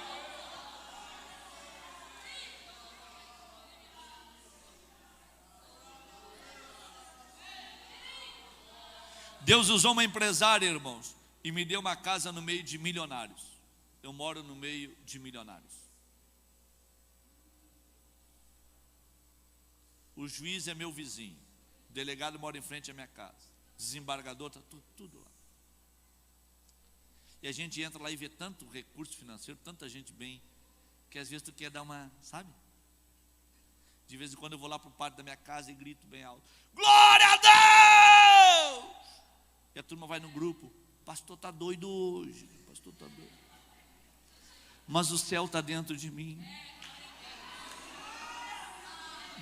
Deus usou uma empresária, irmãos, e me deu uma casa no meio de milionários. Eu moro no meio de milionários. O juiz é meu vizinho. O delegado mora em frente à minha casa. Desembargador, está tudo lá. E a gente entra lá e vê tanto recurso financeiro, tanta gente bem, que às vezes tu quer dar uma, sabe? De vez em quando eu vou lá para o pátio da minha casa e grito bem alto: glória a Deus! E a turma vai no grupo: pastor está doido hoje, pastor está doido. Mas o céu está dentro de mim.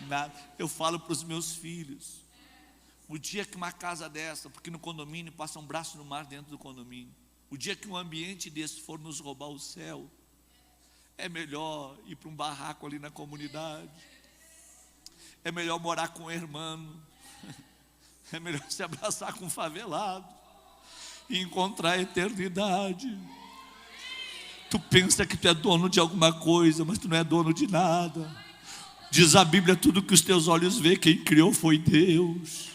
Nada. Eu falo para os meus filhos: o dia que uma casa dessa, porque no condomínio passa um braço no mar dentro do condomínio, o dia que um ambiente desse for nos roubar o céu, é melhor ir para um barraco ali na comunidade. É melhor morar com um irmão. É melhor se abraçar com um favelado e encontrar a eternidade. Tu pensa que tu é dono de alguma coisa, mas tu não é dono de nada. Diz a Bíblia: tudo que os teus olhos vê, quem criou foi Deus.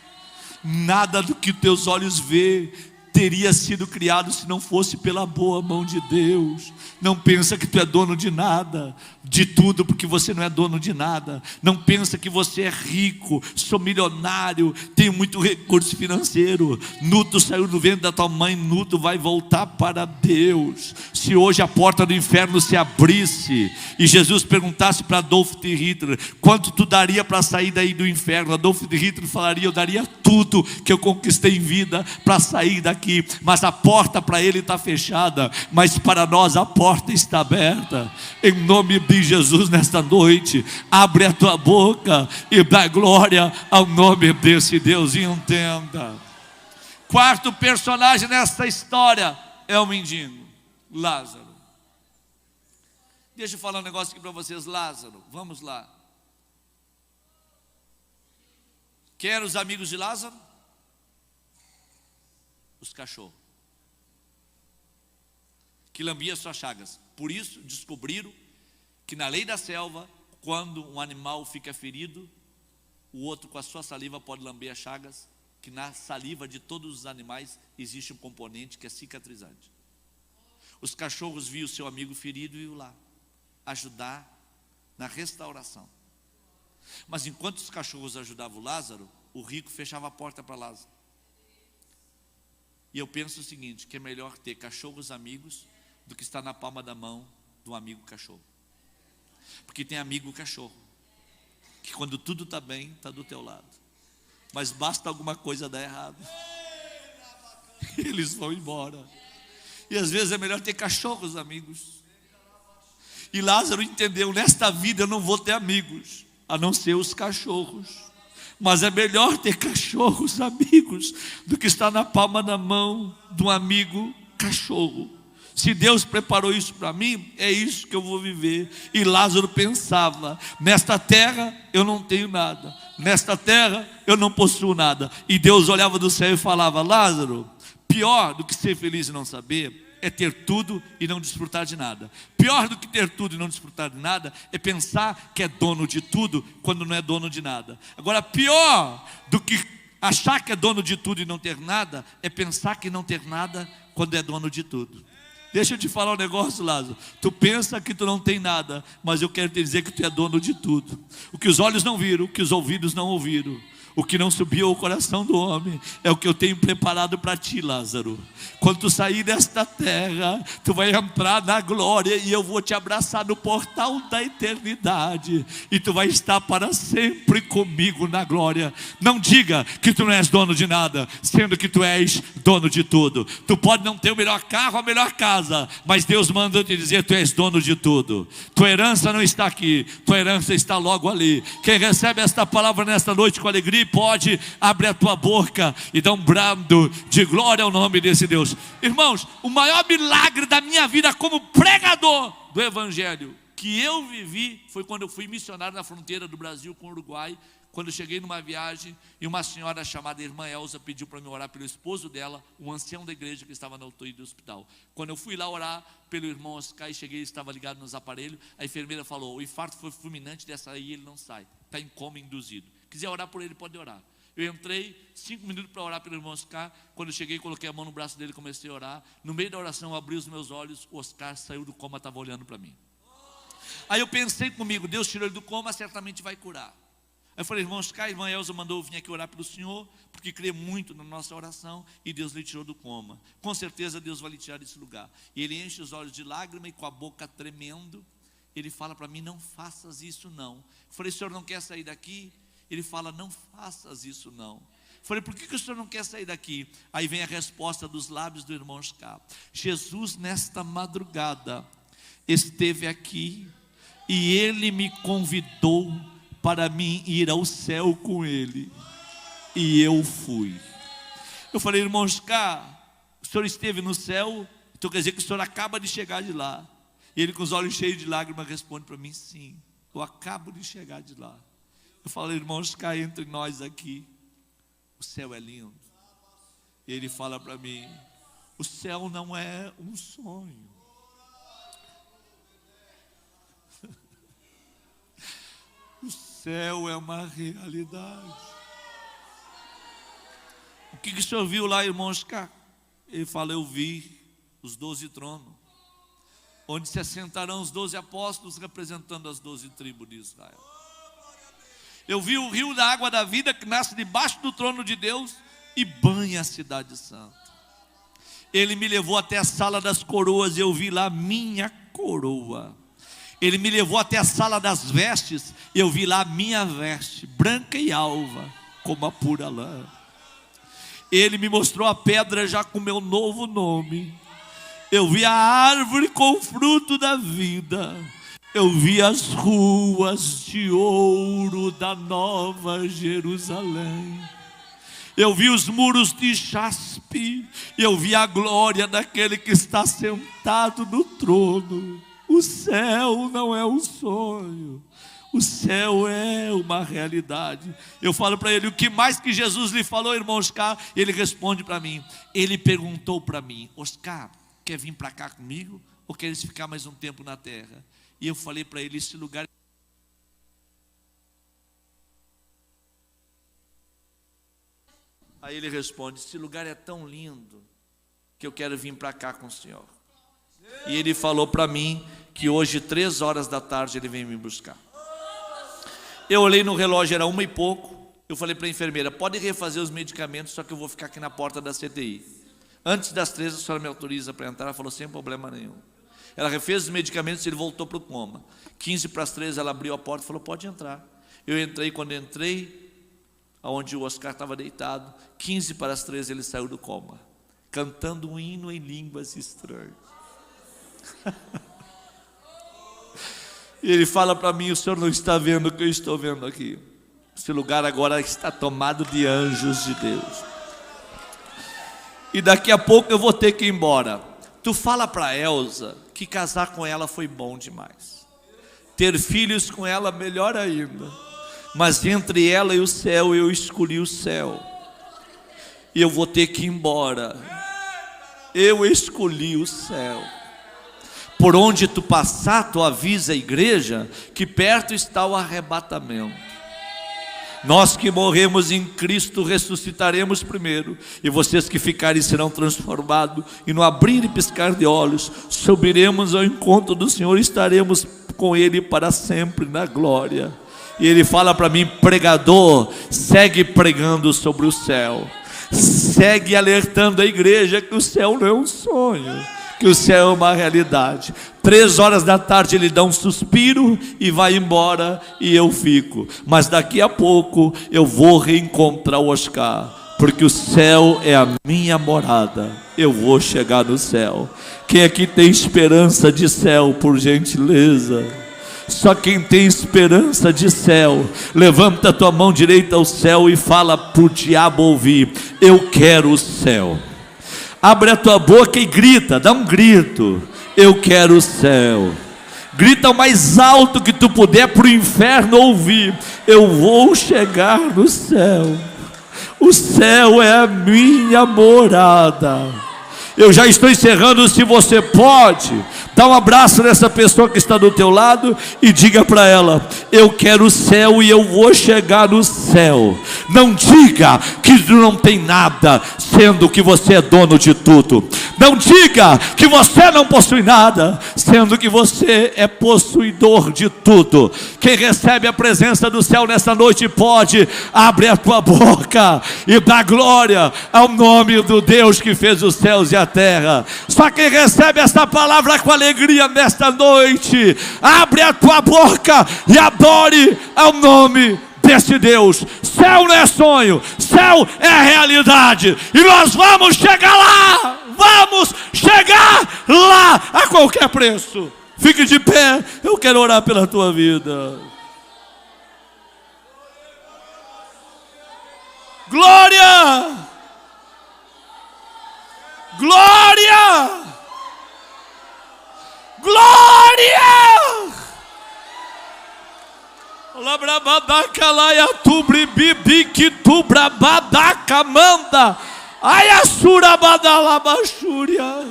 Nada do que teus olhos vê teria sido criado se não fosse pela boa mão de Deus. Não pensa que tu é dono de nada, de tudo, porque você não é dono de nada. Não pensa que você é rico, sou milionário, tenho muito recurso financeiro. Nu tu saiu do ventre da tua mãe, nu tu vai voltar para Deus. Se hoje a porta do inferno se abrisse e Jesus perguntasse para Adolf Hitler: quanto tu daria para sair daí do inferno? Adolf Hitler falaria: eu daria tudo que eu conquistei em vida para sair daqui. Mas a porta para ele está fechada, mas para nós a porta está aberta. Em nome de Jesus, nesta noite, abre a tua boca e dá glória ao nome desse Deus. E entenda: quarto personagem nesta história é o mendigo, Lázaro. Deixa eu falar um negócio aqui para vocês. Lázaro, vamos lá. Quem eram os amigos de Lázaro? Os cachorros, que lambiam suas chagas. Por isso descobriram que na lei da selva, quando um animal fica ferido, o outro com a sua saliva pode lamber as chagas, que na saliva de todos os animais existe um componente que é cicatrizante. Os cachorros viam o seu amigo ferido e iam lá ajudar na restauração. Mas enquanto os cachorros ajudavam Lázaro, o rico fechava a porta para Lázaro. E eu penso o seguinte: que é melhor ter cachorros amigos do que estar na palma da mão de um amigo cachorro. Porque tem amigo cachorro que quando tudo está bem, está do teu lado, mas basta alguma coisa dar errado, eles vão embora. E às vezes é melhor ter cachorros amigos. E Lázaro entendeu: nesta vida eu não vou ter amigos, a não ser os cachorros. Mas é melhor ter cachorros amigos do que estar na palma da mão de um amigo cachorro. Se Deus preparou isso para mim, é isso que eu vou viver. E Lázaro pensava: nesta terra eu não tenho nada, nesta terra eu não possuo nada. E Deus olhava do céu e falava: Lázaro, pior do que ser feliz e não saber é ter tudo e não desfrutar de nada. Pior do que ter tudo e não desfrutar de nada é pensar que é dono de tudo quando não é dono de nada. Agora, pior do que achar que é dono de tudo e não ter nada é pensar que não ter nada quando é dono de tudo. Deixa eu te falar um negócio, Lázaro. Tu pensa que tu não tem nada, mas eu quero te dizer que tu é dono de tudo. O que os olhos não viram, o que os ouvidos não ouviram, o que não subiu ao coração do homem, é o que eu tenho preparado para ti, Lázaro. Quando tu sair desta terra, tu vai entrar na glória, e eu vou te abraçar no portal da eternidade, e tu vai estar para sempre comigo na glória. Não diga que tu não és dono de nada, sendo que tu és dono de tudo. Tu pode não ter o melhor carro, a melhor casa, mas Deus manda te dizer: tu és dono de tudo. Tua herança não está aqui, tua herança está logo ali. Quem recebe esta palavra nesta noite com alegria, pode abrir a tua boca e dar um brado de glória ao nome desse Deus. Irmãos, o maior milagre da minha vida como pregador do evangelho que eu vivi foi quando eu fui missionário na fronteira do Brasil com o Uruguai. Quando eu cheguei numa viagem e uma senhora chamada irmã Elza pediu para me orar pelo esposo dela, um ancião da igreja que estava na UTI do hospital. Quando eu fui lá orar pelo irmão Oscar e cheguei, ele estava ligado nos aparelhos, a enfermeira falou: o infarto foi fulminante, dessa aí ele não sai, está em coma induzido. Quiser orar por ele, pode orar. Eu entrei 5 minutos para orar pelo irmão Oscar. Quando eu cheguei, coloquei a mão no braço dele e comecei a orar. No meio da oração, eu abri os meus olhos, o Oscar saiu do coma, estava olhando para mim. Aí eu pensei comigo: Deus tirou ele do coma, certamente vai curar. Aí eu falei: irmão Oscar, a irmã Elza mandou eu vir aqui orar pelo senhor, porque crê muito na nossa oração, e Deus lhe tirou do coma. Com certeza Deus vai lhe tirar desse lugar. E ele enche os olhos de lágrima e com a boca tremendo, ele fala para mim: não faças isso não. Eu falei: o senhor não quer sair daqui? Ele fala: não faças isso não. Falei: por que o senhor não quer sair daqui? Aí vem a resposta dos lábios do irmão Oscar: Jesus nesta madrugada esteve aqui e ele me convidou para mim ir ao céu com ele, e eu fui. Eu falei: irmão Oscar, o senhor esteve no céu, então quer dizer que o senhor acaba de chegar de lá? E ele, com os olhos cheios de lágrimas, responde para mim: sim, eu acabo de chegar de lá. Eu falei: irmão Oscar, entre nós aqui, o céu é lindo. E ele fala para mim: o céu não é um sonho. O céu é uma realidade. O que o senhor viu lá, irmão Oscar? Ele fala: eu vi os 12 tronos, onde se assentarão os 12 apóstolos representando as 12 tribos de Israel. Eu vi o rio da água da vida que nasce debaixo do trono de Deus e banha a cidade santa. Ele me levou até a sala das coroas e eu vi lá minha coroa. Ele me levou até a sala das vestes e eu vi lá minha veste, branca e alva, como a pura lã. Ele me mostrou a pedra já com meu novo nome. Eu vi a árvore com o fruto da vida. Eu vi as ruas de ouro da Nova Jerusalém. Eu vi os muros de jaspe. Eu vi a glória daquele que está sentado no trono. O céu não é um sonho, o céu é uma realidade. Eu falo para ele: o que mais que Jesus lhe falou, irmão Oscar? Ele responde para mim, ele perguntou para mim: Oscar, quer vir para cá comigo ou queres ficar mais um tempo na terra? E eu falei para ele: esse lugar... Aí ele responde: esse lugar é tão lindo que eu quero vir para cá com o senhor. E ele falou para mim que hoje 3 horas da tarde ele vem me buscar. Eu olhei no relógio, era 1 e pouco. Eu falei para a enfermeira: pode refazer os medicamentos, só que eu vou ficar aqui na porta da CTI. Antes das 3 a senhora me autoriza para entrar? Ela falou: sem problema nenhum. Ela refez os medicamentos e ele voltou para o coma. 15 para as 3 ela abriu a porta e falou: pode entrar. Eu entrei. Quando entrei, onde o Oscar estava deitado, 15 para as 3 ele saiu do coma. cantando um hino em línguas estranhas. E ele fala para mim: o senhor não está vendo o que eu estou vendo aqui? Esse lugar agora está tomado de anjos de Deus. E daqui a pouco eu vou ter que ir embora. Tu fala para Elza que casar com ela foi bom demais, ter filhos com ela melhor ainda, mas entre ela e o céu eu escolhi o céu. E eu vou ter que ir embora. Eu escolhi o céu. Por onde tu passar, tu avisa a igreja que perto está o arrebatamento. Nós que morremos em Cristo ressuscitaremos primeiro, e vocês que ficarem serão transformados, e no abrir e piscar de olhos subiremos ao encontro do Senhor e estaremos com Ele para sempre na glória. E Ele fala para mim: pregador, segue pregando sobre o céu, segue alertando a igreja que o céu não é um sonho, que o céu é uma realidade. 3 horas da tarde ele dá um suspiro e vai embora, e eu fico. Mas daqui a pouco eu vou reencontrar o Oscar, porque o céu é a minha morada. Eu vou chegar no céu. Quem aqui tem esperança de céu, por gentileza? Só quem tem esperança de céu, levanta a tua mão direita ao céu e fala para o diabo ouvir: eu quero o céu. Abre a tua boca e grita, dá um grito: eu quero o céu. Grita o mais alto que tu puder para o inferno ouvir: eu vou chegar no céu. O céu é a minha morada. Eu já estou encerrando. Se você pode, dá um abraço nessa pessoa que está do teu lado e diga para ela: eu quero o céu e eu vou chegar no céu. Não diga que tu não tem nada, sendo que você é dono de tudo. Não diga que você não possui nada, sendo que você é possuidor de tudo. Quem recebe a presença do céu nesta noite pode abrir a tua boca e dar glória ao nome do Deus que fez os céus e a terra. Só quem recebe esta palavra com alegria nesta noite, abre a tua boca e adore ao nome desse Deus. Céu não é sonho, céu é a realidade, e nós vamos chegar lá. Vamos chegar lá a qualquer preço. Fique de pé, eu quero orar pela tua vida. Glória! Glória! Glória! Labrabadaca laia tubri bibi que tubrabadaca manda. Ai a surabadalabachúria.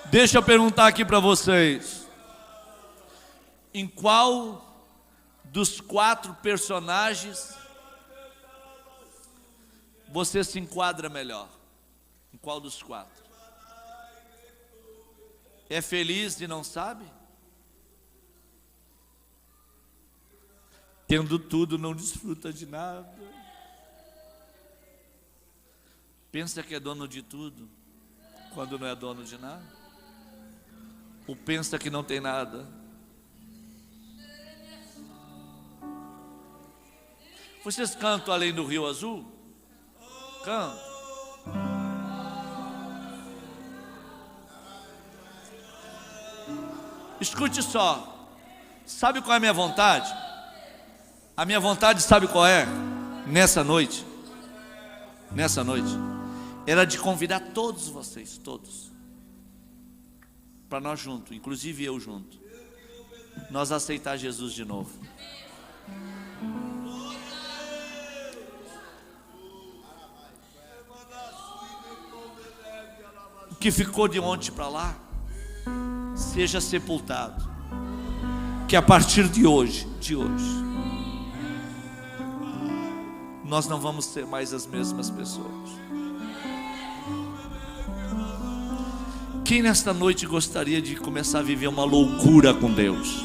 Deixa eu perguntar aqui para vocês: em qual dos 4 personagens você se enquadra melhor? Em qual dos 4? É feliz e não sabe? Tendo tudo, não desfruta de nada? Pensa que é dono de tudo, quando não é dono de nada? Ou pensa que não tem nada? Vocês cantam Além do Rio Azul? Cantam. Escute só. Sabe qual é a minha vontade? A minha vontade, sabe qual é? Nessa noite era de convidar todos vocês, todos, para nós juntos, inclusive eu junto, nós aceitar Jesus de novo. O que ficou de ontem para lá seja sepultado. Que a partir de hoje, nós não vamos ser mais as mesmas pessoas. Quem nesta noite gostaria de começar a viver uma loucura com Deus?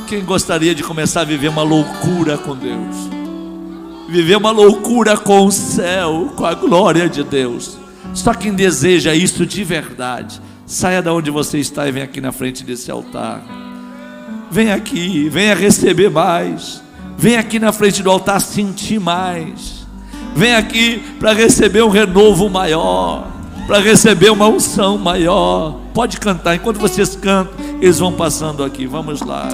Quem gostaria de começar a viver uma loucura com Deus? Viver uma loucura com o céu, com a glória de Deus. Só quem deseja isso de verdade, saia da onde você está e venha aqui na frente desse altar. Venha aqui, venha receber mais. Venha aqui na frente do altar sentir mais. Venha aqui para receber um renovo maior, para receber uma unção maior. Pode cantar, enquanto vocês cantam, eles vão passando aqui. Vamos lá.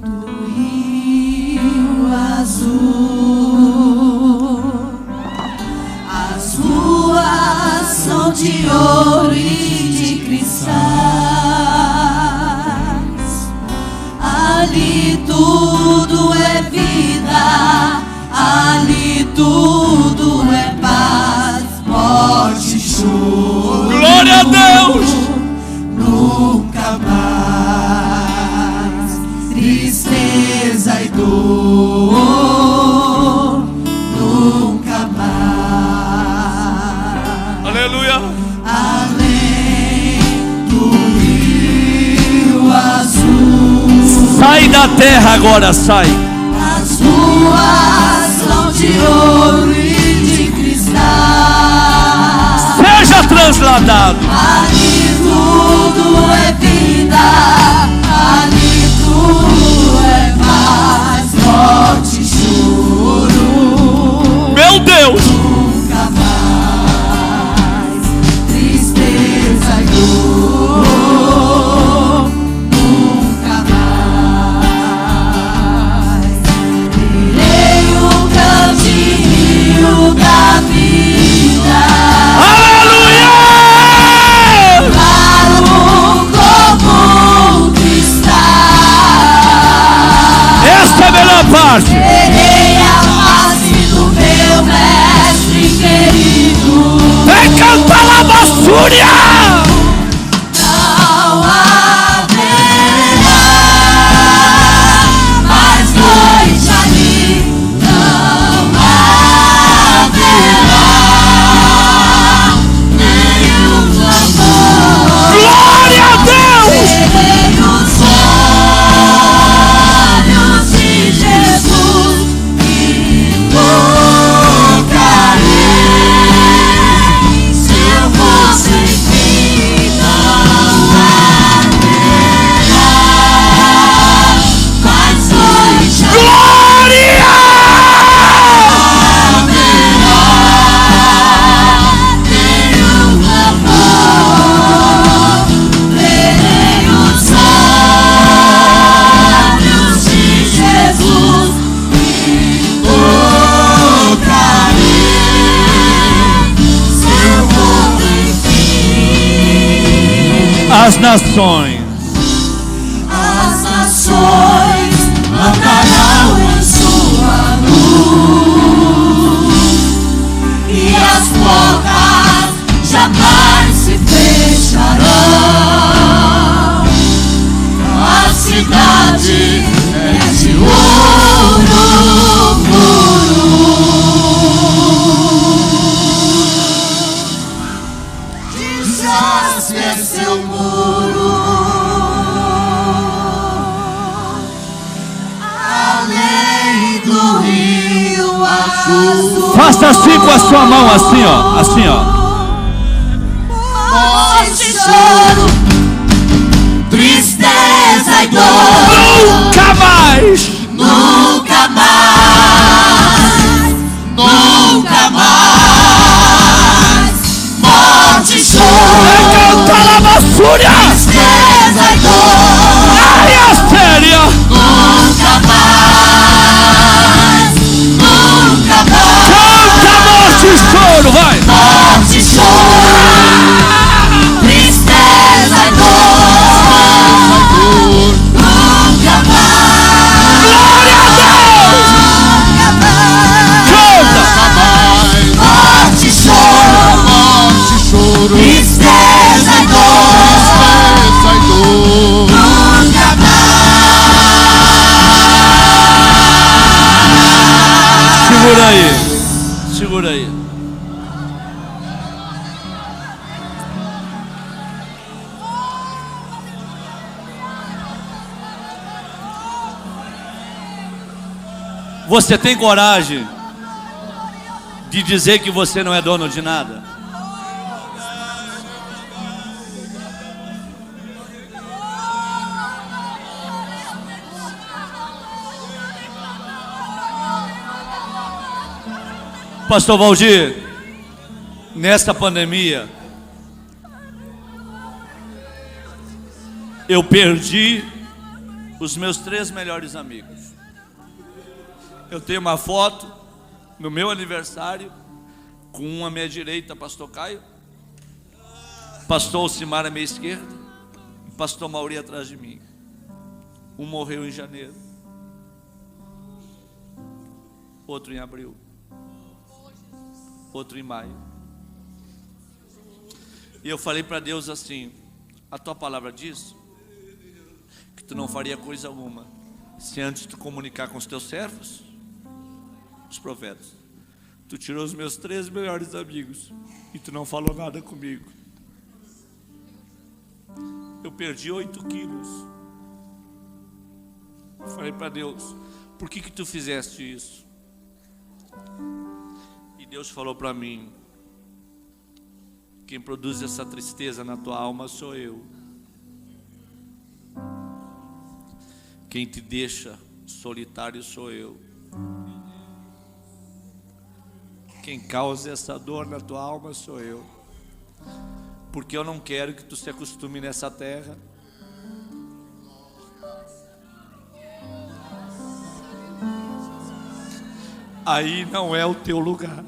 Do Rio Azul, as ruas são de ouro e de cristais. Ali tudo é vida, ali tudo é paz, morte, choro. Glória a Deus! Nunca mais tristeza e dor, nunca mais. Aleluia! Além do Rio Azul, sai da terra agora, sai. as ruas são de ouro e de cristal. Seja transladado. Ali tudo é vida, ali tudo é paz, morte, choro. Meu Deus! Nunca mais tristeza e dor, nunca mais. Virei o caminho da vida, Aleluia! para o conquistar. Esta é a melhor parte. Terei a face do meu mestre querido. Vem cantar lá, Bassúria! Não haverá mais noite ali. Não haverá nenhum amor. Glória a Deus! Verei os olhos de Jesus e tocarei. Se eu fosse enfim, não haverá mais noite ali. Glória! Nenhum amor. Verei os olhos de Jesus e tocarei. Se eu for enfim, As nações as nações andarão em sua luz e as portas jamais se fecharão. A cidade é de ouro puro. De jaspe é seu muro. Além do Rio Azul, faça assim com a sua mão, assim ó, assim ó. morte, choro, tristeza e dor, Nunca mais! nunca mais, nunca mais. Morte, choro, Canta lá, Bassúria! tristeza e dor, Ai, a séria! nunca mais, nunca mais. Canta, morte e choro, vai! Morte, choro, tristeza e dor, nunca mais, Glória a Deus! nunca mais. Canta! Morte, choro, tristeza e dor, nunca mais. Segura aí, segura aí. Você tem coragem de dizer que você não é dono de nada? Pastor Valdir, nesta pandemia, eu perdi os meus 3 melhores amigos. Eu tenho uma foto no meu aniversário com um à minha direita, pastor Caio, pastor Alcimar à minha esquerda e pastor Mauri atrás de mim. Um morreu em janeiro, outro em abril, outro em maio. E eu falei para Deus assim: a tua palavra diz que tu não faria coisa alguma se antes de tu comunicar com os teus servos, os profetas. Tu tirou os meus 3 melhores amigos e tu não falou nada comigo. Eu perdi 8 quilos. Eu falei para Deus: por que tu fizeste isso? E Deus falou para mim: quem produz essa tristeza na tua alma sou eu. Quem te deixa solitário sou eu. Quem causa essa dor na tua alma sou eu. Porque eu não quero que tu se acostume nessa terra. Aí não é o teu lugar.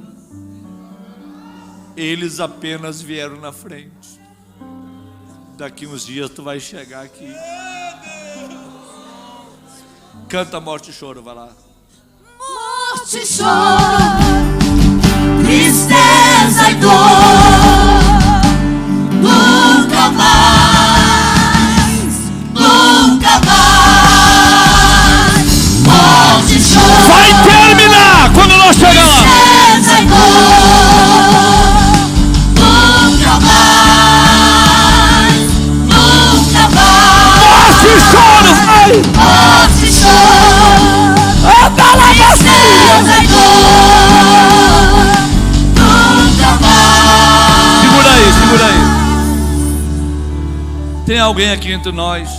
Eles apenas vieram na frente. Daqui uns dias tu vai chegar aqui. Canta Morte e Choro, vai lá. Morte e choro, tristeza e dor, nunca mais, nunca mais. Morte e choro, Vai terminar quando nós chegar lá. tristeza e dor, nunca mais, nunca mais. Morte e choro, vai! Morte e choro, Anda lá, tristeza e dor, nunca mais. Segura aí, segura aí. Tem alguém aqui entre nós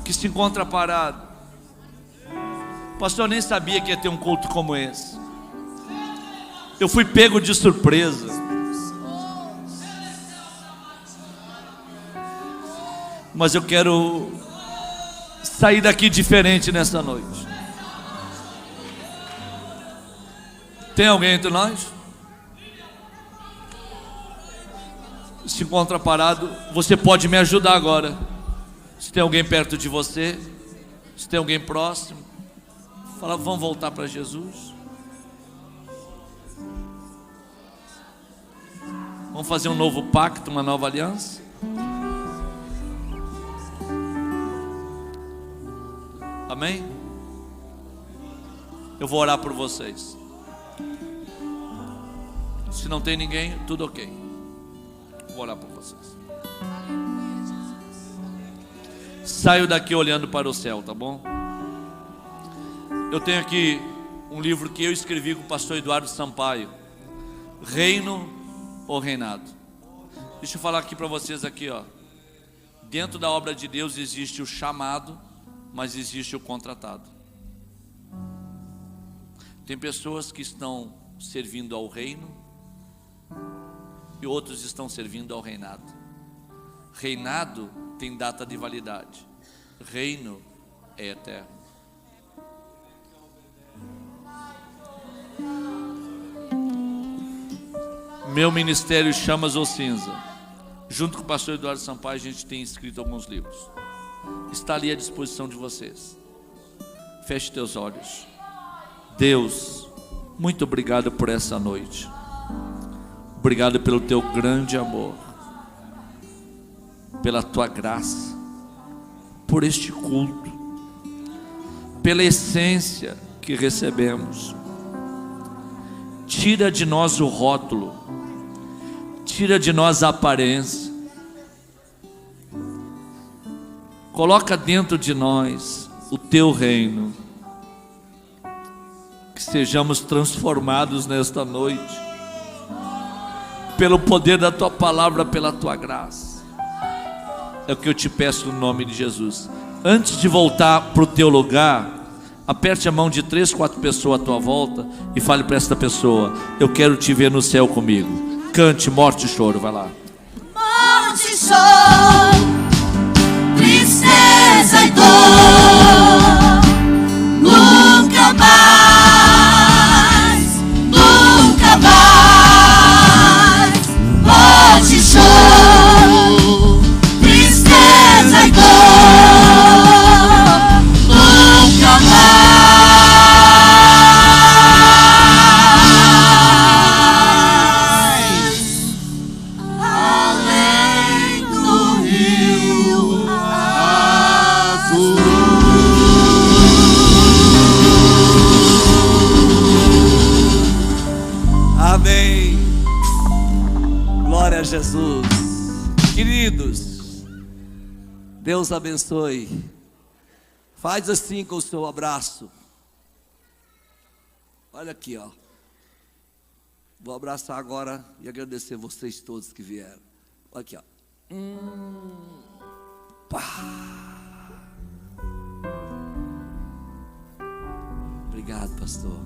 que se encontra parado? Pastor, eu nem sabia que ia ter um culto como esse. Eu fui pego de surpresa. Mas eu quero sair daqui diferente nessa noite. Tem alguém entre nós? Se encontra parado, você pode me ajudar agora. Se tem alguém perto de você, se tem alguém próximo, fala, vamos voltar para Jesus. Vamos fazer um novo pacto, uma nova aliança. Amém? Eu vou orar por vocês. Se não tem ninguém, tudo ok. Vou orar por vocês. Saio daqui olhando para o céu, tá bom? Eu tenho aqui um livro que eu escrevi com o pastor Eduardo Sampaio, Reino ou Reinado. Deixa eu falar aqui para vocês aqui, ó. Dentro da obra de Deus existe o chamado, mas existe o contratado. Tem pessoas que estão servindo ao reino e outros estão servindo ao reinado. Reinado tem data de validade, reino é eterno. Meu ministério Chamas ou Cinza, junto com o pastor Eduardo Sampaio, a gente tem escrito alguns livros. Está ali à disposição de vocês. Feche teus olhos. Deus, muito obrigado por essa noite. Obrigado pelo teu grande amor, pela tua graça, por este culto, pela essência que recebemos. Tira de nós o rótulo, tira de nós a aparência, coloca dentro de nós o teu reino, que sejamos transformados nesta noite, pelo poder da tua palavra, pela tua graça. É o que eu te peço no nome de Jesus. Antes de voltar para o teu lugar, aperte a mão de 3, 4 pessoas à tua volta e fale para esta pessoa: eu quero te ver no céu comigo. Cante Morte e Choro, vai lá. Morte e choro, tristeza e dor, nunca mais, nunca mais. Morte e choro, tristeza e dor, nunca mais. Além do rio azul. Amém. Glória a Jesus. Queridos, Deus abençoe. Faz assim com o seu abraço. Olha aqui, ó. Vou abraçar agora e agradecer vocês todos que vieram. Olha aqui, ó. Pá. Obrigado, pastor.